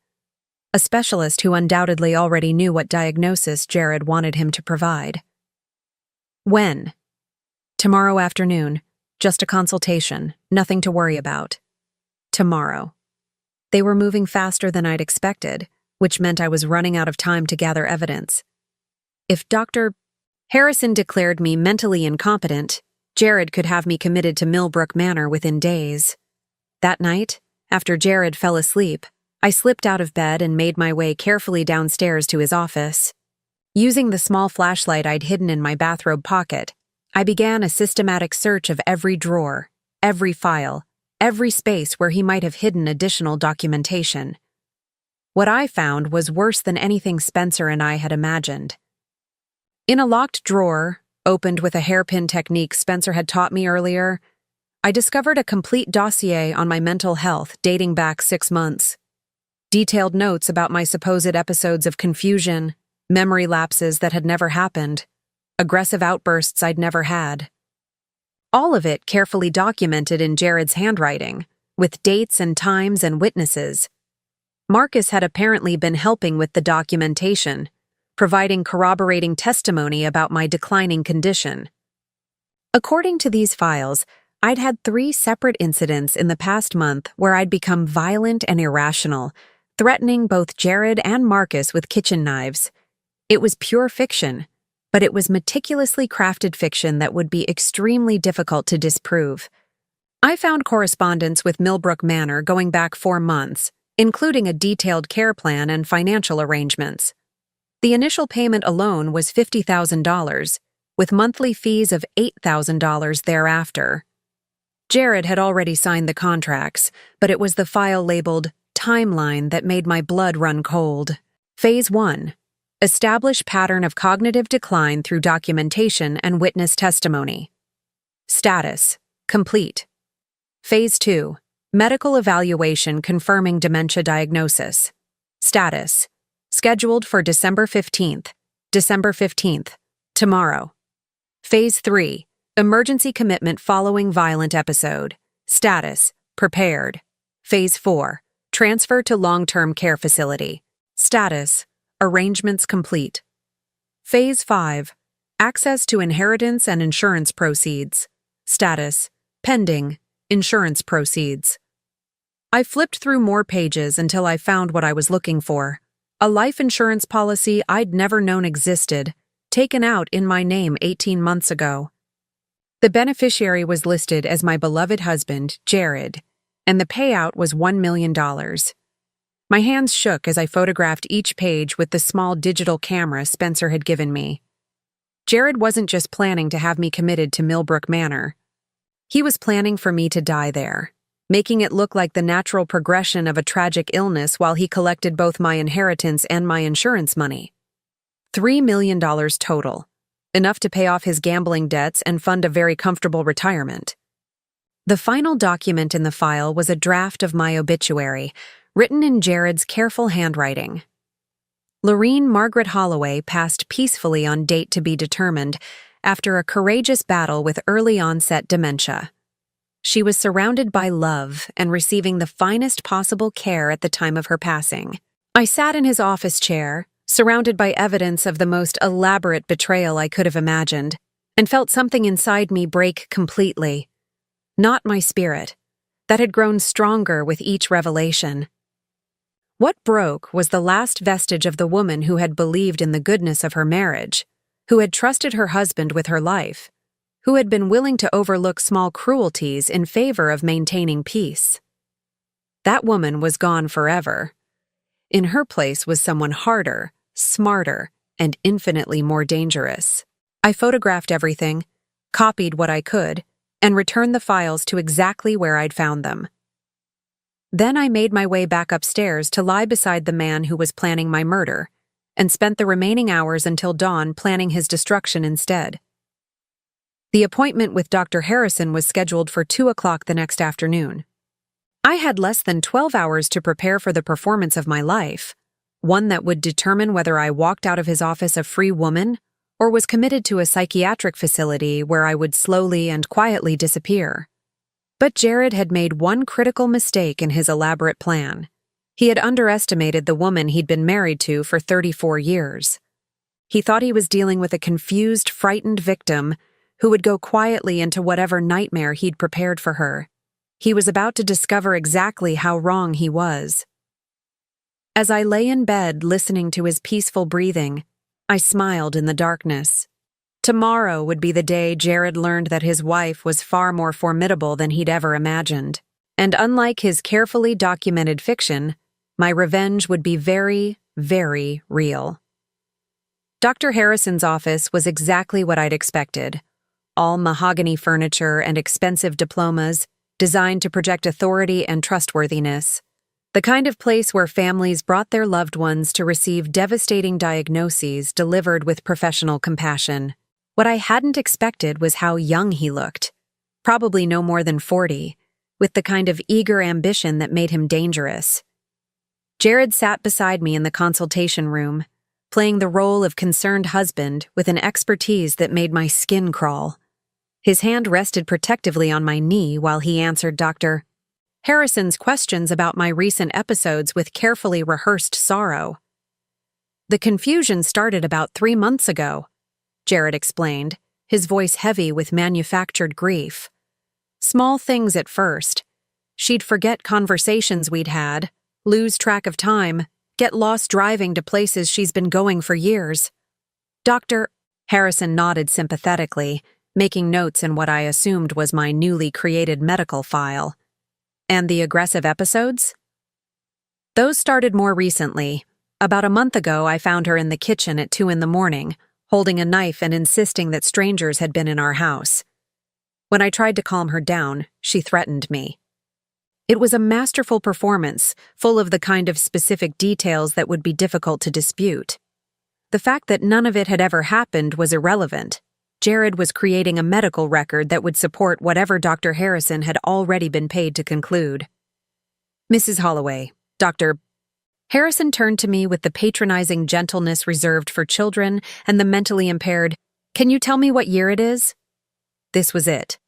a specialist who undoubtedly already knew what diagnosis Jared wanted him to provide. When? Tomorrow afternoon. Just a consultation, nothing to worry about. Tomorrow. They were moving faster than I'd expected, which meant I was running out of time to gather evidence. If Dr. Harrison declared me mentally incompetent, Jared could have me committed to Millbrook Manor within days. That night, after Jared fell asleep, I slipped out of bed and made my way carefully downstairs to his office. Using the small flashlight I'd hidden in my bathrobe pocket, I began a systematic search of every drawer, every file, every space where he might have hidden additional documentation. What I found was worse than anything Spencer and I had imagined. In a locked drawer, opened with a hairpin technique Spencer had taught me earlier, I discovered a complete dossier on my mental health dating back 6 months. Detailed notes about my supposed episodes of confusion, memory lapses that had never happened, aggressive outbursts I'd never had. All of it carefully documented in Jared's handwriting, with dates and times and witnesses. Marcus had apparently been helping with the documentation, providing corroborating testimony about my declining condition. According to these files, I'd had 3 separate incidents in the past month where I'd become violent and irrational, threatening both Jared and Marcus with kitchen knives. It was pure fiction, but it was meticulously crafted fiction that would be extremely difficult to disprove. I found correspondence with Millbrook Manor going back 4 months, including a detailed care plan and financial arrangements. The initial payment alone was $50,000, with monthly fees of $8,000 thereafter. Jared had already signed the contracts, but it was the file labeled Timeline that made my blood run cold. Phase 1. Establish pattern of cognitive decline through documentation and witness testimony. Status: complete. Phase 2. Medical evaluation confirming dementia diagnosis. Status: scheduled for December 15th. December 15th. Tomorrow. Phase 3. Emergency commitment following violent episode. Status: prepared. Phase 4. Transfer to long-term care facility. Status: arrangements complete. Phase 5. Access to inheritance and insurance proceeds. Status: pending. Insurance proceeds. I flipped through more pages until I found what I was looking for. A life insurance policy I'd never known existed, taken out in my name 18 months ago. The beneficiary was listed as my beloved husband, Jared, and the payout was $1 million. My hands shook as I photographed each page with the small digital camera Spencer had given me. Jared wasn't just planning to have me committed to Millbrook Manor. He was planning for me to die there, making it look like the natural progression of a tragic illness while he collected both my inheritance and my insurance money. $3 million total, enough to pay off his gambling debts and fund a very comfortable retirement. The final document in the file was a draft of my obituary, written in Jared's careful handwriting. Lorene Margaret Holloway passed peacefully on date to be determined after a courageous battle with early-onset dementia. She was surrounded by love and receiving the finest possible care at the time of her passing. I sat in his office chair, surrounded by evidence of the most elaborate betrayal I could have imagined, and felt something inside me break completely. Not my spirit, that had grown stronger with each revelation. What broke was the last vestige of the woman who had believed in the goodness of her marriage, who had trusted her husband with her life, who had been willing to overlook small cruelties in favor of maintaining peace. That woman was gone forever. In her place was someone harder, smarter, and infinitely more dangerous. I photographed everything, copied what I could, and returned the files to exactly where I'd found them. Then I made my way back upstairs to lie beside the man who was planning my murder, and spent the remaining hours until dawn planning his destruction instead. The appointment with Dr. Harrison was scheduled for 2 o'clock the next afternoon. I had less than 12 hours to prepare for the performance of my life, one that would determine whether I walked out of his office a free woman or was committed to a psychiatric facility where I would slowly and quietly disappear. But Jared had made one critical mistake in his elaborate plan. He had underestimated the woman he'd been married to for 34 years. He thought he was dealing with a confused, frightened victim who would go quietly into whatever nightmare he'd prepared for her. He was about to discover exactly how wrong he was. As I lay in bed listening to his peaceful breathing, I smiled in the darkness. Tomorrow would be the day Jared learned that his wife was far more formidable than he'd ever imagined. And unlike his carefully documented fiction, my revenge would be very, very real. Dr. Harrison's office was exactly what I'd expected. All mahogany furniture and expensive diplomas designed to project authority and trustworthiness. The kind of place where families brought their loved ones to receive devastating diagnoses delivered with professional compassion. What I hadn't expected was how young he looked. Probably no more than 40, with the kind of eager ambition that made him dangerous. Jared sat beside me in the consultation room, playing the role of concerned husband with an expertise that made my skin crawl. His hand rested protectively on my knee while he answered Dr. Harrison's questions about my recent episodes with carefully rehearsed sorrow. The confusion started about 3 months ago, Jared explained, his voice heavy with manufactured grief. Small things at first. She'd forget conversations we'd had, lose track of time, get lost driving to places she's been going for years. Dr. Harrison nodded sympathetically, making notes in what I assumed was my newly created medical file. And the aggressive episodes? Those started more recently. About a month ago, I found her in the kitchen at 2 a.m, holding a knife and insisting that strangers had been in our house. When I tried to calm her down, she threatened me. It was a masterful performance, full of the kind of specific details that would be difficult to dispute. The fact that none of it had ever happened was irrelevant. Jared was creating a medical record that would support whatever Dr. Harrison had already been paid to conclude. Mrs. Holloway, Dr. Harrison turned to me with the patronizing gentleness reserved for children and the mentally impaired. Can you tell me what year it is? This was it.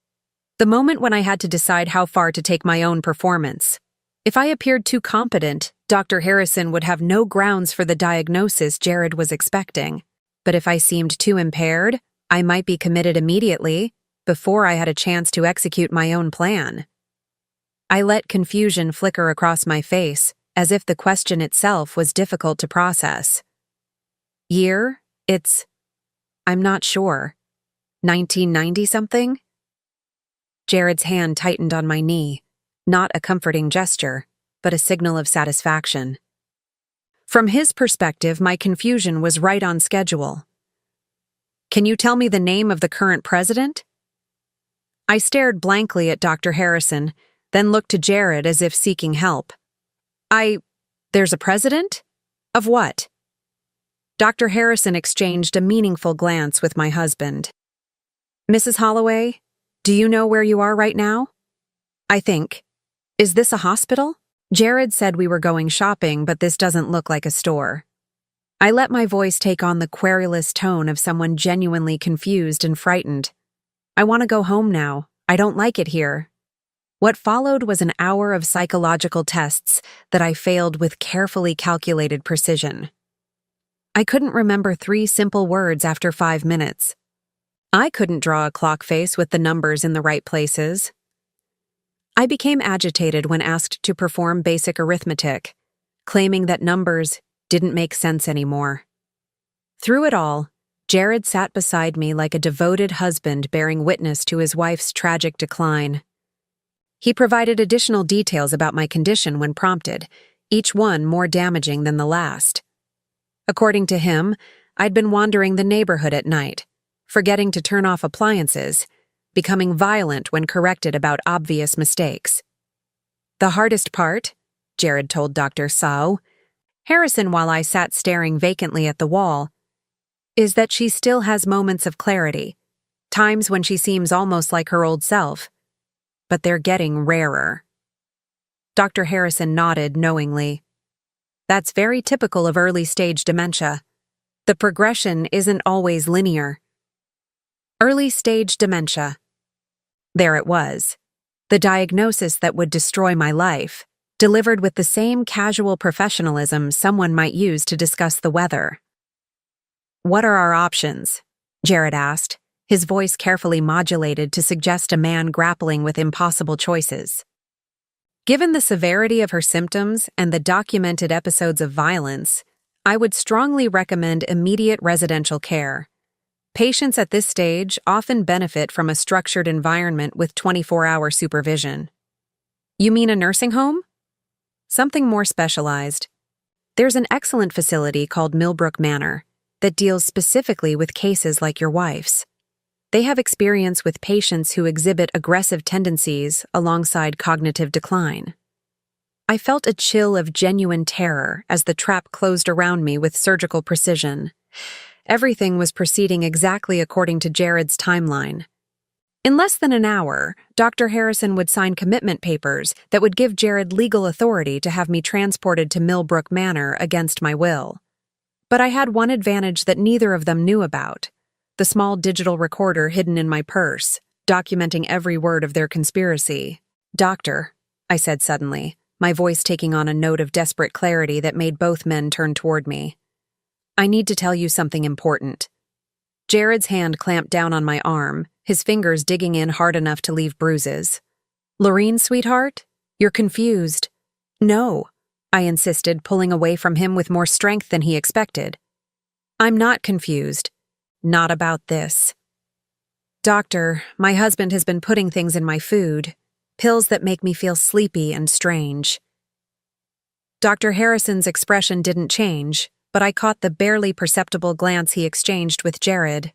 The moment when I had to decide how far to take my own performance. If I appeared too competent, Dr. Harrison would have no grounds for the diagnosis Jared was expecting. But if I seemed too impaired, I might be committed immediately, before I had a chance to execute my own plan. I let confusion flicker across my face, as if the question itself was difficult to process. Year? I'm not sure. 1990-something? Jared's hand tightened on my knee, not a comforting gesture, but a signal of satisfaction. From his perspective, my confusion was right on schedule. Can you tell me the name of the current president? I stared blankly at Dr. Harrison, then looked to Jared as if seeking help. There's a president? Of what? Dr. Harrison exchanged a meaningful glance with my husband. Mrs. Holloway, do you know where you are right now? I think. Is this a hospital? Jared said we were going shopping, but this doesn't look like a store. I let my voice take on the querulous tone of someone genuinely confused and frightened. I want to go home now. I don't like it here. What followed was an hour of psychological tests that I failed with carefully calculated precision. I couldn't remember 3 simple words after 5 minutes. I couldn't draw a clock face with the numbers in the right places. I became agitated when asked to perform basic arithmetic, claiming that numbers didn't make sense anymore. Through it all, Jared sat beside me like a devoted husband bearing witness to his wife's tragic decline. He provided additional details about my condition when prompted, each one more damaging than the last. According to him, I'd been wandering the neighborhood at night, forgetting to turn off appliances, becoming violent when corrected about obvious mistakes. The hardest part, Jared told Dr. Sao, Harrison while I sat staring vacantly at the wall, is that she still has moments of clarity, times when she seems almost like her old self, but they're getting rarer. Dr. Harrison nodded knowingly. That's very typical of early-stage dementia. The progression isn't always linear. Early-stage dementia. There it was. The diagnosis that would destroy my life, delivered with the same casual professionalism someone might use to discuss the weather. "What are our options?" Jared asked, his voice carefully modulated to suggest a man grappling with impossible choices. Given the severity of her symptoms and the documented episodes of violence, I would strongly recommend immediate residential care. Patients at this stage often benefit from a structured environment with 24-hour supervision. "You mean a nursing home?" "Something more specialized. There's an excellent facility called Millbrook Manor that deals specifically with cases like your wife's. They have experience with patients who exhibit aggressive tendencies alongside cognitive decline." I felt a chill of genuine terror as the trap closed around me with surgical precision. Everything was proceeding exactly according to Jared's timeline. In less than an hour, Dr. Harrison would sign commitment papers that would give Jared legal authority to have me transported to Millbrook Manor against my will. But I had one advantage that neither of them knew about: the small digital recorder hidden in my purse, documenting every word of their conspiracy. "Doctor," I said suddenly, my voice taking on a note of desperate clarity that made both men turn toward me. "I need to tell you something important." Jared's hand clamped down on my arm, his fingers digging in hard enough to leave bruises. "Lorene, sweetheart, you're confused." "No," I insisted, pulling away from him with more strength than he expected. "I'm not confused. Not about this. Doctor, my husband has been putting things in my food, pills that make me feel sleepy and strange." Dr. Harrison's expression didn't change, but I caught the barely perceptible glance he exchanged with Jared.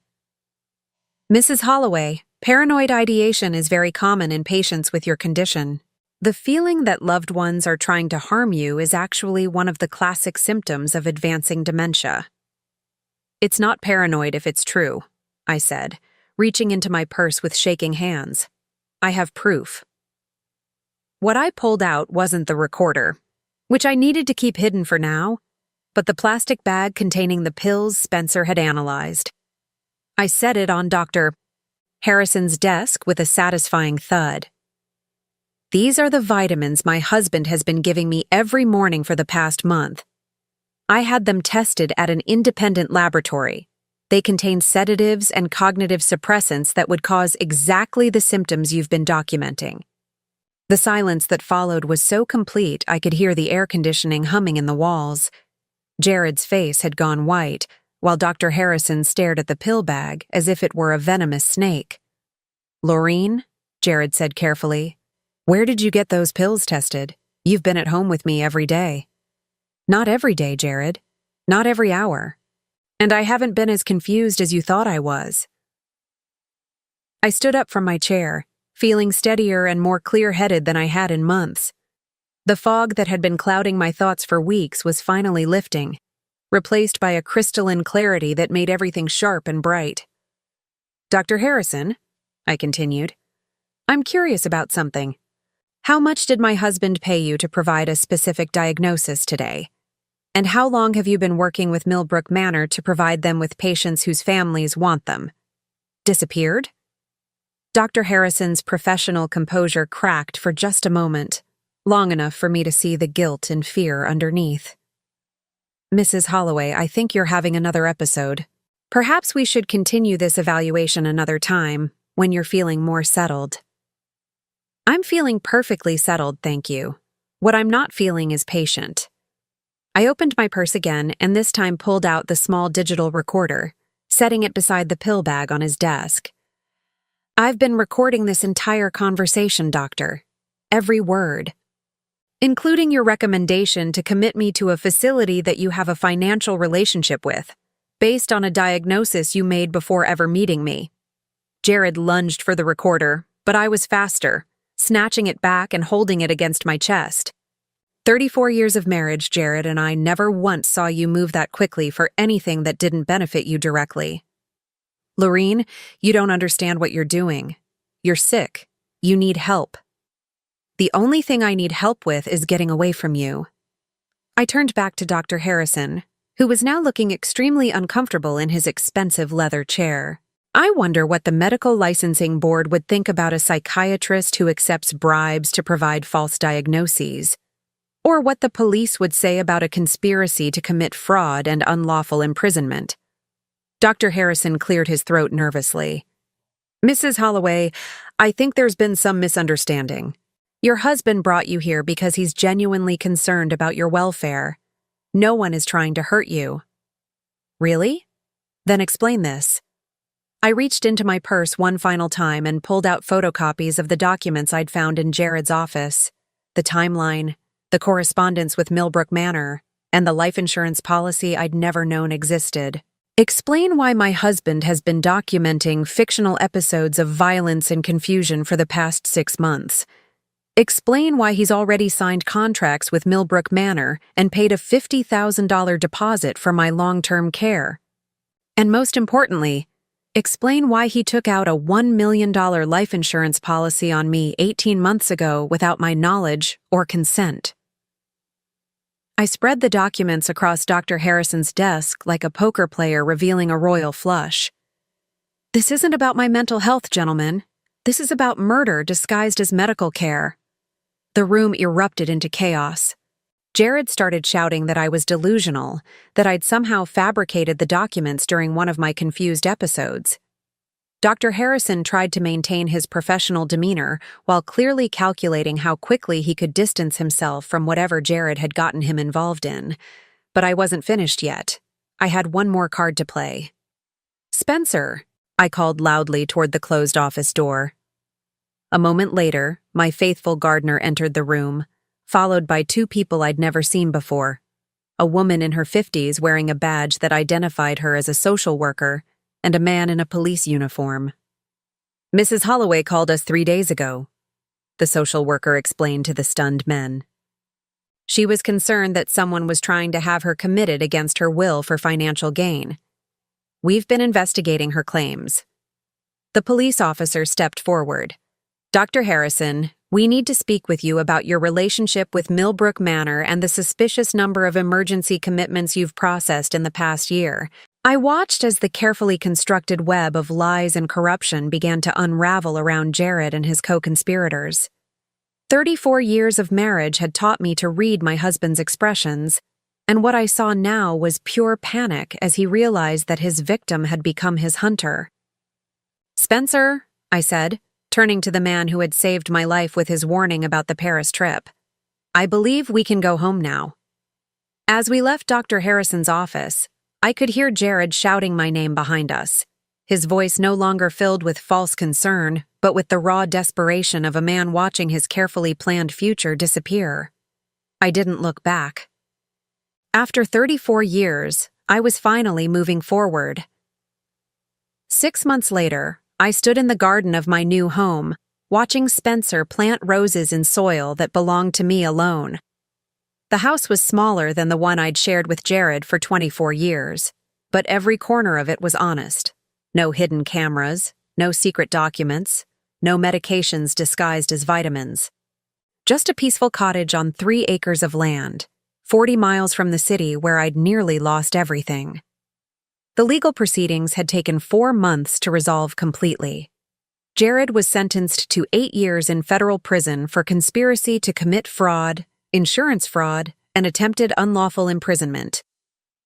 "Mrs. Holloway, paranoid ideation is very common in patients with your condition. The feeling that loved ones are trying to harm you is actually one of the classic symptoms of advancing dementia." "It's not paranoid if it's true," I said, reaching into my purse with shaking hands. "I have proof." What I pulled out wasn't the recorder, which I needed to keep hidden for now, but the plastic bag containing the pills Spencer had analyzed. I set it on Dr. Harrison's desk with a satisfying thud. "These are the vitamins my husband has been giving me every morning for the past month. I had them tested at an independent laboratory. They contain sedatives and cognitive suppressants that would cause exactly the symptoms you've been documenting." The silence that followed was so complete I could hear the air conditioning humming in the walls. Jared's face had gone white, while Dr. Harrison stared at the pill bag as if it were a venomous snake. "Lorene," Jared said carefully, "where did you get those pills tested? You've been at home with me every day." "Not every day, Jared. Not every hour. And I haven't been as confused as you thought I was." I stood up from my chair, feeling steadier and more clear-headed than I had in months. The fog that had been clouding my thoughts for weeks was finally lifting, replaced by a crystalline clarity that made everything sharp and bright. "Dr. Harrison," I continued, "I'm curious about something. How much did my husband pay you to provide a specific diagnosis today? And how long have you been working with Millbrook Manor to provide them with patients whose families want them? Disappeared?" Dr. Harrison's professional composure cracked for just a moment, long enough for me to see the guilt and fear underneath. "Mrs. Holloway, I think you're having another episode. Perhaps we should continue this evaluation another time, when you're feeling more settled." "I'm feeling perfectly settled, thank you. What I'm not feeling is patient." I opened my purse again and this time pulled out the small digital recorder, setting it beside the pill bag on his desk. "I've been recording this entire conversation, doctor. Every word. Including your recommendation to commit me to a facility that you have a financial relationship with, based on a diagnosis you made before ever meeting me." Jared lunged for the recorder, but I was faster, snatching it back and holding it against my chest. 34 years of marriage, Jared, and I never once saw you move that quickly for anything that didn't benefit you directly. "Lorene, you don't understand what you're doing. You're sick. You need help. The only thing I need help with is getting away from you." I turned back to Dr. Harrison, who was now looking extremely uncomfortable in his expensive leather chair. I wonder what the medical licensing board would think about a psychiatrist who accepts bribes to provide false diagnoses, or what the police would say about a conspiracy to commit fraud and unlawful imprisonment. Dr. Harrison cleared his throat nervously. Mrs. Holloway, I think there's been some misunderstanding. Your husband brought you here because he's genuinely concerned about your welfare. No one is trying to hurt you. Really? Then explain this. I reached into my purse one final time and pulled out photocopies of the documents I'd found in Jared's office, the timeline, the correspondence with Millbrook Manor, and the life insurance policy I'd never known existed. Explain why my husband has been documenting fictional episodes of violence and confusion for the past 6 months. Explain why he's already signed contracts with Millbrook Manor and paid a $50,000 deposit for my long-term care. And most importantly, explain why he took out a $1 million life insurance policy on me 18 months ago without my knowledge or consent. I spread the documents across Dr. Harrison's desk like a poker player revealing a royal flush. This isn't about my mental health, gentlemen. This is about murder disguised as medical care. The room erupted into chaos. Jared started shouting that I was delusional, that I'd somehow fabricated the documents during one of my confused episodes. Dr. Harrison tried to maintain his professional demeanor while clearly calculating how quickly he could distance himself from whatever Jared had gotten him involved in. But I wasn't finished yet. I had one more card to play. Spencer, I called loudly toward the closed office door. A moment later, my faithful gardener entered the room, followed by 2 people I'd never seen before. A woman in her 50s wearing a badge that identified her as a social worker, and a man in a police uniform. Mrs. Holloway called us 3 days ago, the social worker explained to the stunned men. She was concerned that someone was trying to have her committed against her will for financial gain. We've been investigating her claims. The police officer stepped forward. Dr. Harrison, we need to speak with you about your relationship with Millbrook Manor and the suspicious number of emergency commitments you've processed in the past year. I watched as the carefully constructed web of lies and corruption began to unravel around Jared and his co-conspirators. 34 years of marriage had taught me to read my husband's expressions, and what I saw now was pure panic as he realized that his victim had become his hunter. Spencer, I said, turning to the man who had saved my life with his warning about the Paris trip. I believe we can go home now. As we left Dr. Harrison's office, I could hear Jared shouting my name behind us, his voice no longer filled with false concern, but with the raw desperation of a man watching his carefully planned future disappear. I didn't look back. After 34 years, I was finally moving forward. 6 months later, I stood in the garden of my new home, watching Spencer plant roses in soil that belonged to me alone. The house was smaller than the one I'd shared with Jared for 24 years, but every corner of it was honest. No hidden cameras, no secret documents, no medications disguised as vitamins. Just a peaceful cottage on 3 acres of land, 40 miles from the city where I'd nearly lost everything. The legal proceedings had taken 4 months to resolve completely. Jared was sentenced to 8 years in federal prison for conspiracy to commit fraud, insurance fraud, and attempted unlawful imprisonment.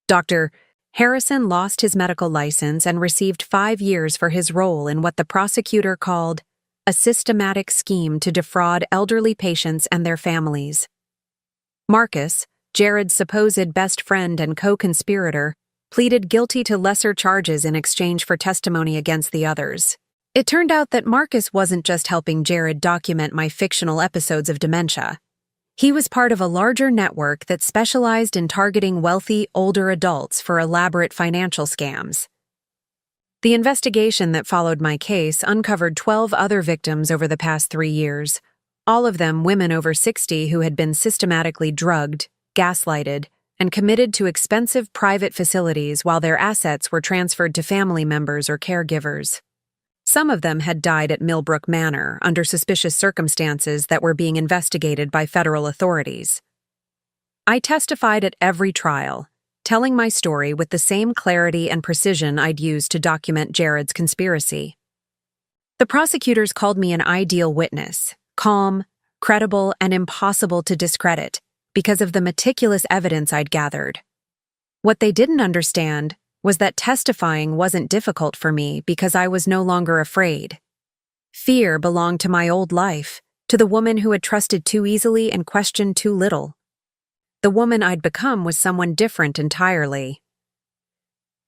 Dr. Harrison lost his medical license and received 5 years for his role in what the prosecutor called a systematic scheme to defraud elderly patients and their families. Marcus, Jared's supposed best friend and co-conspirator, pleaded guilty to lesser charges in exchange for testimony against the others. It turned out that Marcus wasn't just helping Jared document my fictional episodes of dementia. He was part of a larger network that specialized in targeting wealthy, older adults for elaborate financial scams. The investigation that followed my case uncovered 12 other victims over the past 3 years, all of them women over 60 who had been systematically drugged, gaslighted, and committed to expensive private facilities while their assets were transferred to family members or caregivers. Some of them had died at Millbrook Manor under suspicious circumstances that were being investigated by federal authorities. I testified at every trial, telling my story with the same clarity and precision I'd used to document Jared's conspiracy. The prosecutors called me an ideal witness, calm, credible, and impossible to discredit because of the meticulous evidence I'd gathered. What they didn't understand was that testifying wasn't difficult for me because I was no longer afraid. Fear belonged to my old life, to the woman who had trusted too easily and questioned too little. The woman I'd become was someone different entirely.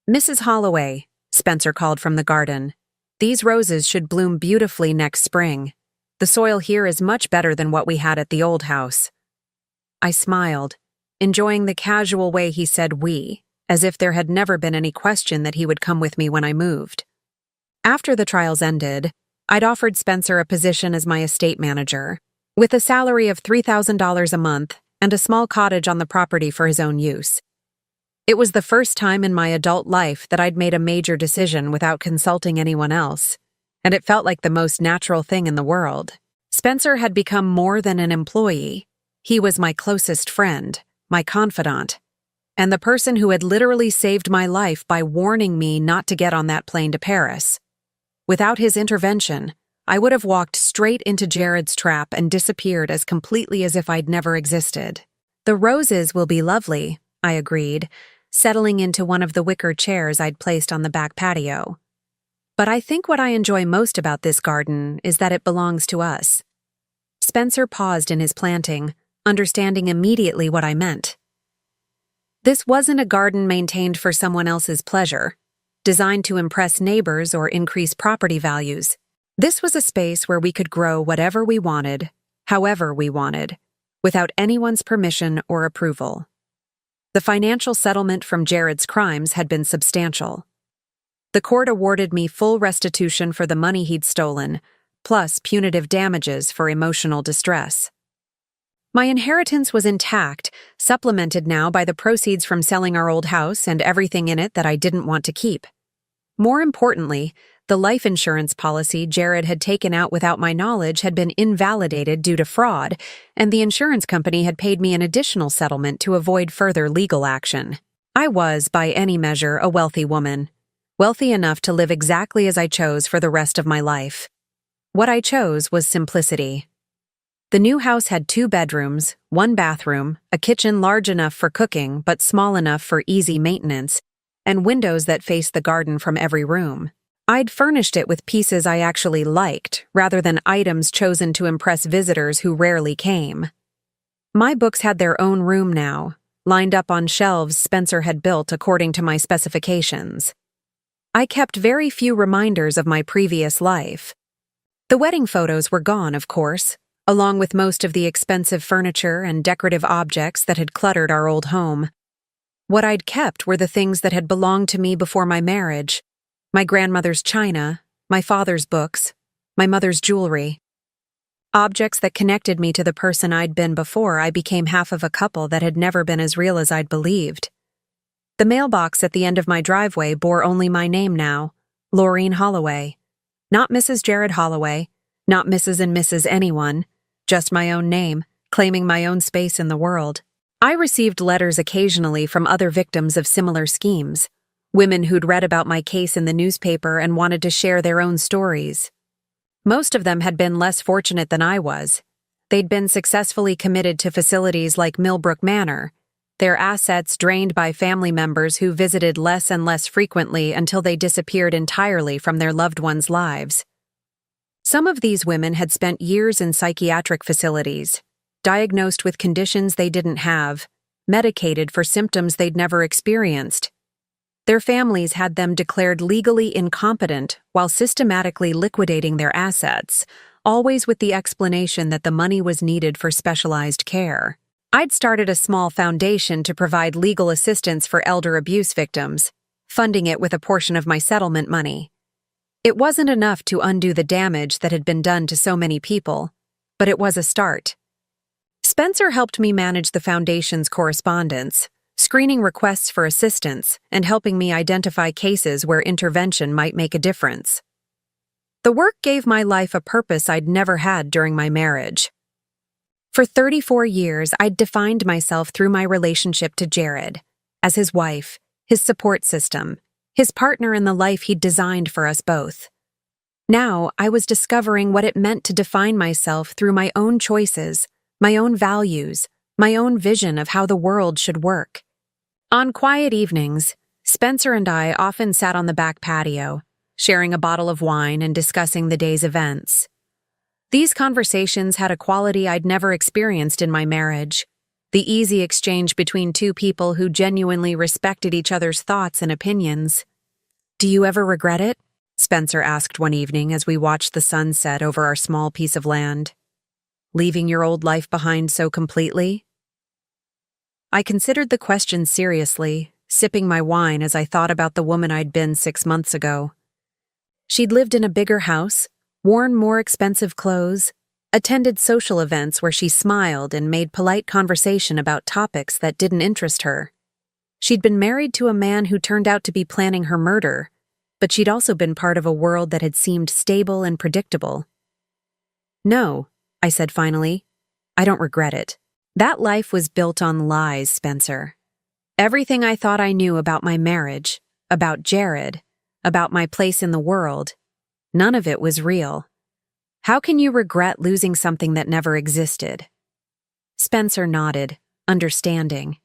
"Mrs. Holloway," Spencer called from the garden, "these roses should bloom beautifully next spring. The soil here is much better than what we had at the old house." I smiled, enjoying the casual way he said "we," as if there had never been any question that he would come with me when I moved. After the trials ended, I'd offered Spencer a position as my estate manager, with a salary of $3,000 a month and a small cottage on the property for his own use. It was the first time in my adult life that I'd made a major decision without consulting anyone else, and it felt like the most natural thing in the world. Spencer had become more than an employee. He was my closest friend, my confidant, and the person who had literally saved my life by warning me not to get on that plane to Paris. Without his intervention, I would have walked straight into Jared's trap and disappeared as completely as if I'd never existed. "The roses will be lovely," I agreed, settling into one of the wicker chairs I'd placed on the back patio. "But I think what I enjoy most about this garden is that it belongs to us." Spencer paused in his planting, understanding immediately what I meant. This wasn't a garden maintained for someone else's pleasure, designed to impress neighbors or increase property values. This was a space where we could grow whatever we wanted, however we wanted, without anyone's permission or approval. The financial settlement from Jared's crimes had been substantial. The court awarded me full restitution for the money he'd stolen, plus punitive damages for emotional distress. My inheritance was intact, supplemented now by the proceeds from selling our old house and everything in it that I didn't want to keep. More importantly, the life insurance policy Jared had taken out without my knowledge had been invalidated due to fraud, and the insurance company had paid me an additional settlement to avoid further legal action. I was, by any measure, a wealthy woman, wealthy enough to live exactly as I chose for the rest of my life. What I chose was simplicity. The new house had 2 bedrooms, 1 bathroom, a kitchen large enough for cooking but small enough for easy maintenance, and windows that faced the garden from every room. I'd furnished it with pieces I actually liked, rather than items chosen to impress visitors who rarely came. My books had their own room now, lined up on shelves Spencer had built according to my specifications. I kept very few reminders of my previous life. The wedding photos were gone, of course, along with most of the expensive furniture and decorative objects that had cluttered our old home. What I'd kept were the things that had belonged to me before my marriage: my grandmother's china, my father's books, my mother's jewelry. Objects that connected me to the person I'd been before I became half of a couple that had never been as real as I'd believed. The mailbox at the end of my driveway bore only my name now, Laureen Holloway. Not Mrs. Jared Holloway, not Mrs. and Mrs. anyone, just my own name, claiming my own space in the world. I received letters occasionally from other victims of similar schemes, women who'd read about my case in the newspaper and wanted to share their own stories. Most of them had been less fortunate than I was. They'd been successfully committed to facilities like Millbrook Manor, their assets drained by family members who visited less and less frequently until they disappeared entirely from their loved ones' lives. Some of these women had spent years in psychiatric facilities, diagnosed with conditions they didn't have, medicated for symptoms they'd never experienced. Their families had them declared legally incompetent while systematically liquidating their assets, always with the explanation that the money was needed for specialized care. I'd started a small foundation to provide legal assistance for elder abuse victims, funding it with a portion of my settlement money. It wasn't enough to undo the damage that had been done to so many people, but it was a start. Spencer helped me manage the foundation's correspondence, screening requests for assistance and helping me identify cases where intervention might make a difference. The work gave my life a purpose I'd never had during my marriage. For 34 years, I'd defined myself through my relationship to Jared, as his wife, his support system, his partner in the life he'd designed for us both. Now, I was discovering what it meant to define myself through my own choices, my own values, my own vision of how the world should work. On quiet evenings, Spencer and I often sat on the back patio, sharing a bottle of wine and discussing the day's events. These conversations had a quality I'd never experienced in my marriage, the easy exchange between two people who genuinely respected each other's thoughts and opinions. "Do you ever regret it?" Spencer asked one evening as we watched the sun set over our small piece of land. "Leaving your old life behind so completely?" I considered the question seriously, sipping my wine as I thought about the woman I'd been 6 months ago. She'd lived in a bigger house, worn more expensive clothes, attended social events where she smiled and made polite conversation about topics that didn't interest her. She'd been married to a man who turned out to be planning her murder, but she'd also been part of a world that had seemed stable and predictable. "No," I said finally, "I don't regret it. That life was built on lies, Spencer. Everything I thought I knew about my marriage, about Jared, about my place in the world, none of it was real. How can you regret losing something that never existed?" Spencer nodded, understanding.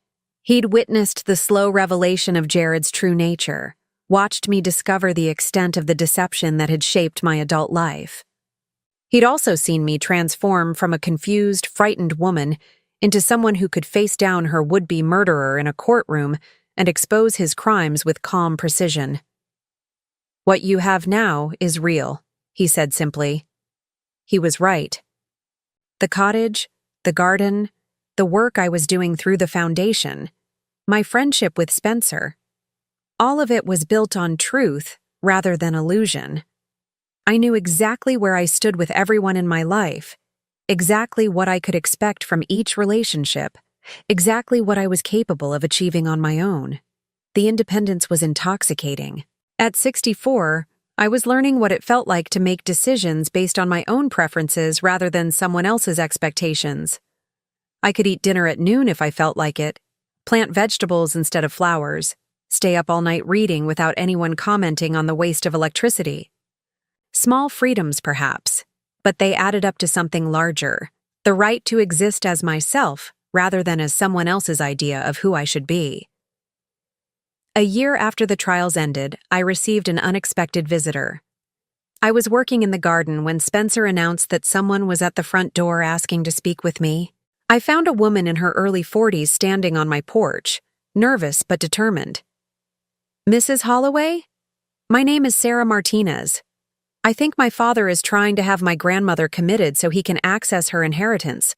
He'd witnessed the slow revelation of Jared's true nature, watched me discover the extent of the deception that had shaped my adult life. He'd also seen me transform from a confused, frightened woman into someone who could face down her would-be murderer in a courtroom and expose his crimes with calm precision. "What you have now is real," he said simply. He was right. The cottage, the garden, the work I was doing through the foundation, my friendship with Spencer, all of it was built on truth rather than illusion. I knew exactly where I stood with everyone in my life, exactly what I could expect from each relationship, exactly what I was capable of achieving on my own. The independence was intoxicating. At 64, I was learning what it felt like to make decisions based on my own preferences rather than someone else's expectations. I could eat dinner at noon if I felt like it, plant vegetables instead of flowers, stay up all night reading without anyone commenting on the waste of electricity. Small freedoms, perhaps, but they added up to something larger, the right to exist as myself rather than as someone else's idea of who I should be. A year after the trials ended, I received an unexpected visitor. I was working in the garden when Spencer announced that someone was at the front door asking to speak with me. I found a woman in her early 40s standing on my porch, nervous but determined. "Mrs. Holloway? My name is Sarah Martinez. I think my father is trying to have my grandmother committed so he can access her inheritance.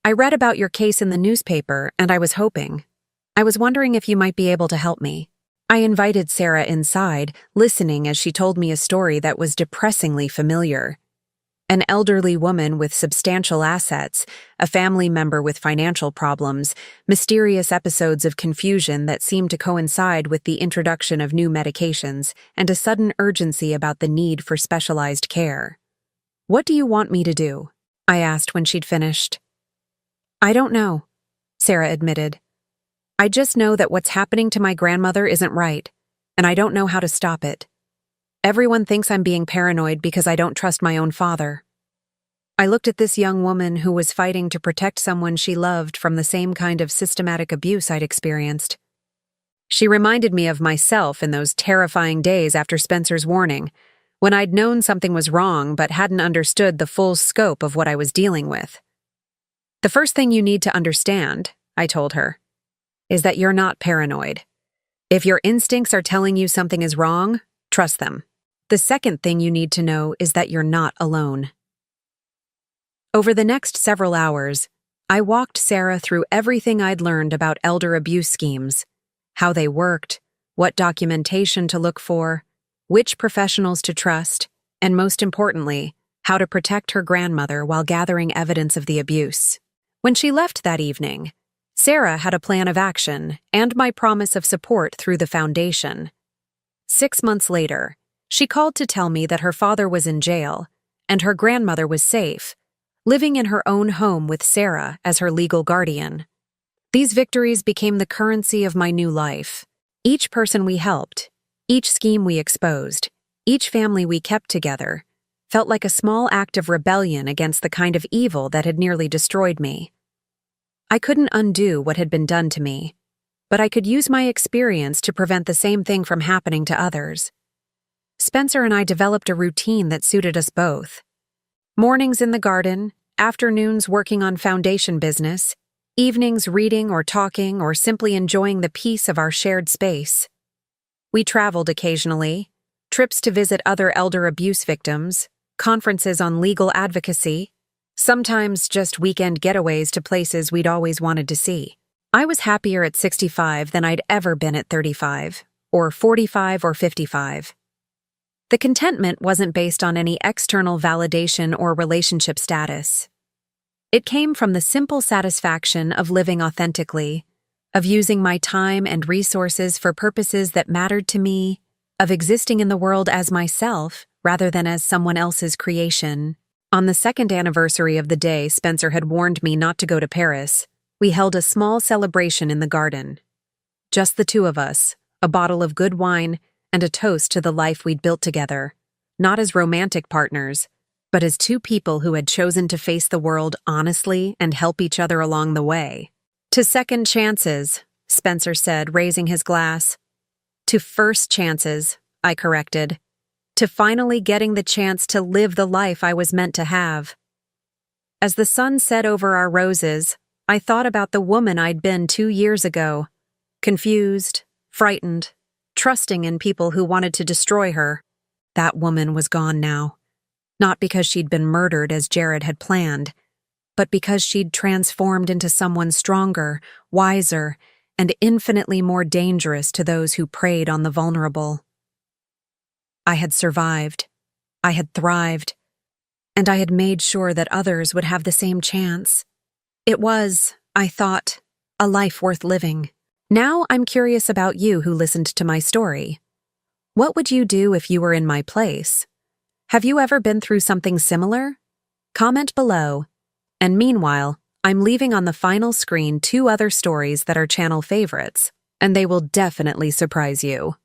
I read about your case in the newspaper, and I was wondering if you might be able to help me." I invited Sarah inside, listening as she told me a story that was depressingly familiar. An elderly woman with substantial assets, a family member with financial problems, mysterious episodes of confusion that seemed to coincide with the introduction of new medications, and a sudden urgency about the need for specialized care. "What do you want me to do?" I asked when she'd finished. "I don't know," Sarah admitted. "I just know that what's happening to my grandmother isn't right, and I don't know how to stop it. Everyone thinks I'm being paranoid because I don't trust my own father." I looked at this young woman who was fighting to protect someone she loved from the same kind of systematic abuse I'd experienced. She reminded me of myself in those terrifying days after Spencer's warning, when I'd known something was wrong but hadn't understood the full scope of what I was dealing with. "The first thing you need to understand," I told her, "is that you're not paranoid. If your instincts are telling you something is wrong, trust them. The second thing you need to know is that you're not alone." Over the next several hours, I walked Sarah through everything I'd learned about elder abuse schemes, how they worked, what documentation to look for, which professionals to trust, and most importantly, how to protect her grandmother while gathering evidence of the abuse. When she left that evening, Sarah had a plan of action and my promise of support through the foundation. 6 months later, she called to tell me that her father was in jail and her grandmother was safe, living in her own home with Sarah as her legal guardian. These victories became the currency of my new life. Each person we helped, each scheme we exposed, each family we kept together, felt like a small act of rebellion against the kind of evil that had nearly destroyed me. I couldn't undo what had been done to me, but I could use my experience to prevent the same thing from happening to others. Spencer and I developed a routine that suited us both. Mornings in the garden, afternoons working on foundation business, evenings reading or talking or simply enjoying the peace of our shared space. We traveled occasionally, trips to visit other elder abuse victims, conferences on legal advocacy, sometimes just weekend getaways to places we'd always wanted to see. I was happier at 65 than I'd ever been at 35, or 45 or 55. The contentment wasn't based on any external validation or relationship status. It came from the simple satisfaction of living authentically, of using my time and resources for purposes that mattered to me, of existing in the world as myself rather than as someone else's creation. On the second anniversary of the day Spencer had warned me not to go to Paris, we held a small celebration in the garden. Just the two of us, a bottle of good wine, and a toast to the life we'd built together, not as romantic partners, but as two people who had chosen to face the world honestly and help each other along the way. To second chances, Spencer said, raising his glass. To first chances, I corrected. To finally getting the chance to live the life I was meant to have. As the sun set over our roses, I thought about the woman I'd been 2 years ago, confused, frightened, trusting in people who wanted to destroy her. That woman was gone now. Not because she'd been murdered as Jared had planned, but because she'd transformed into someone stronger, wiser, and infinitely more dangerous to those who preyed on the vulnerable. I had survived, I had thrived, and I had made sure that others would have the same chance. It was, I thought, a life worth living. Now I'm curious about you who listened to my story. What would you do if you were in my place? Have you ever been through something similar? Comment below. And meanwhile, I'm leaving on the final screen 2 other stories that are channel favorites, and they will definitely surprise you.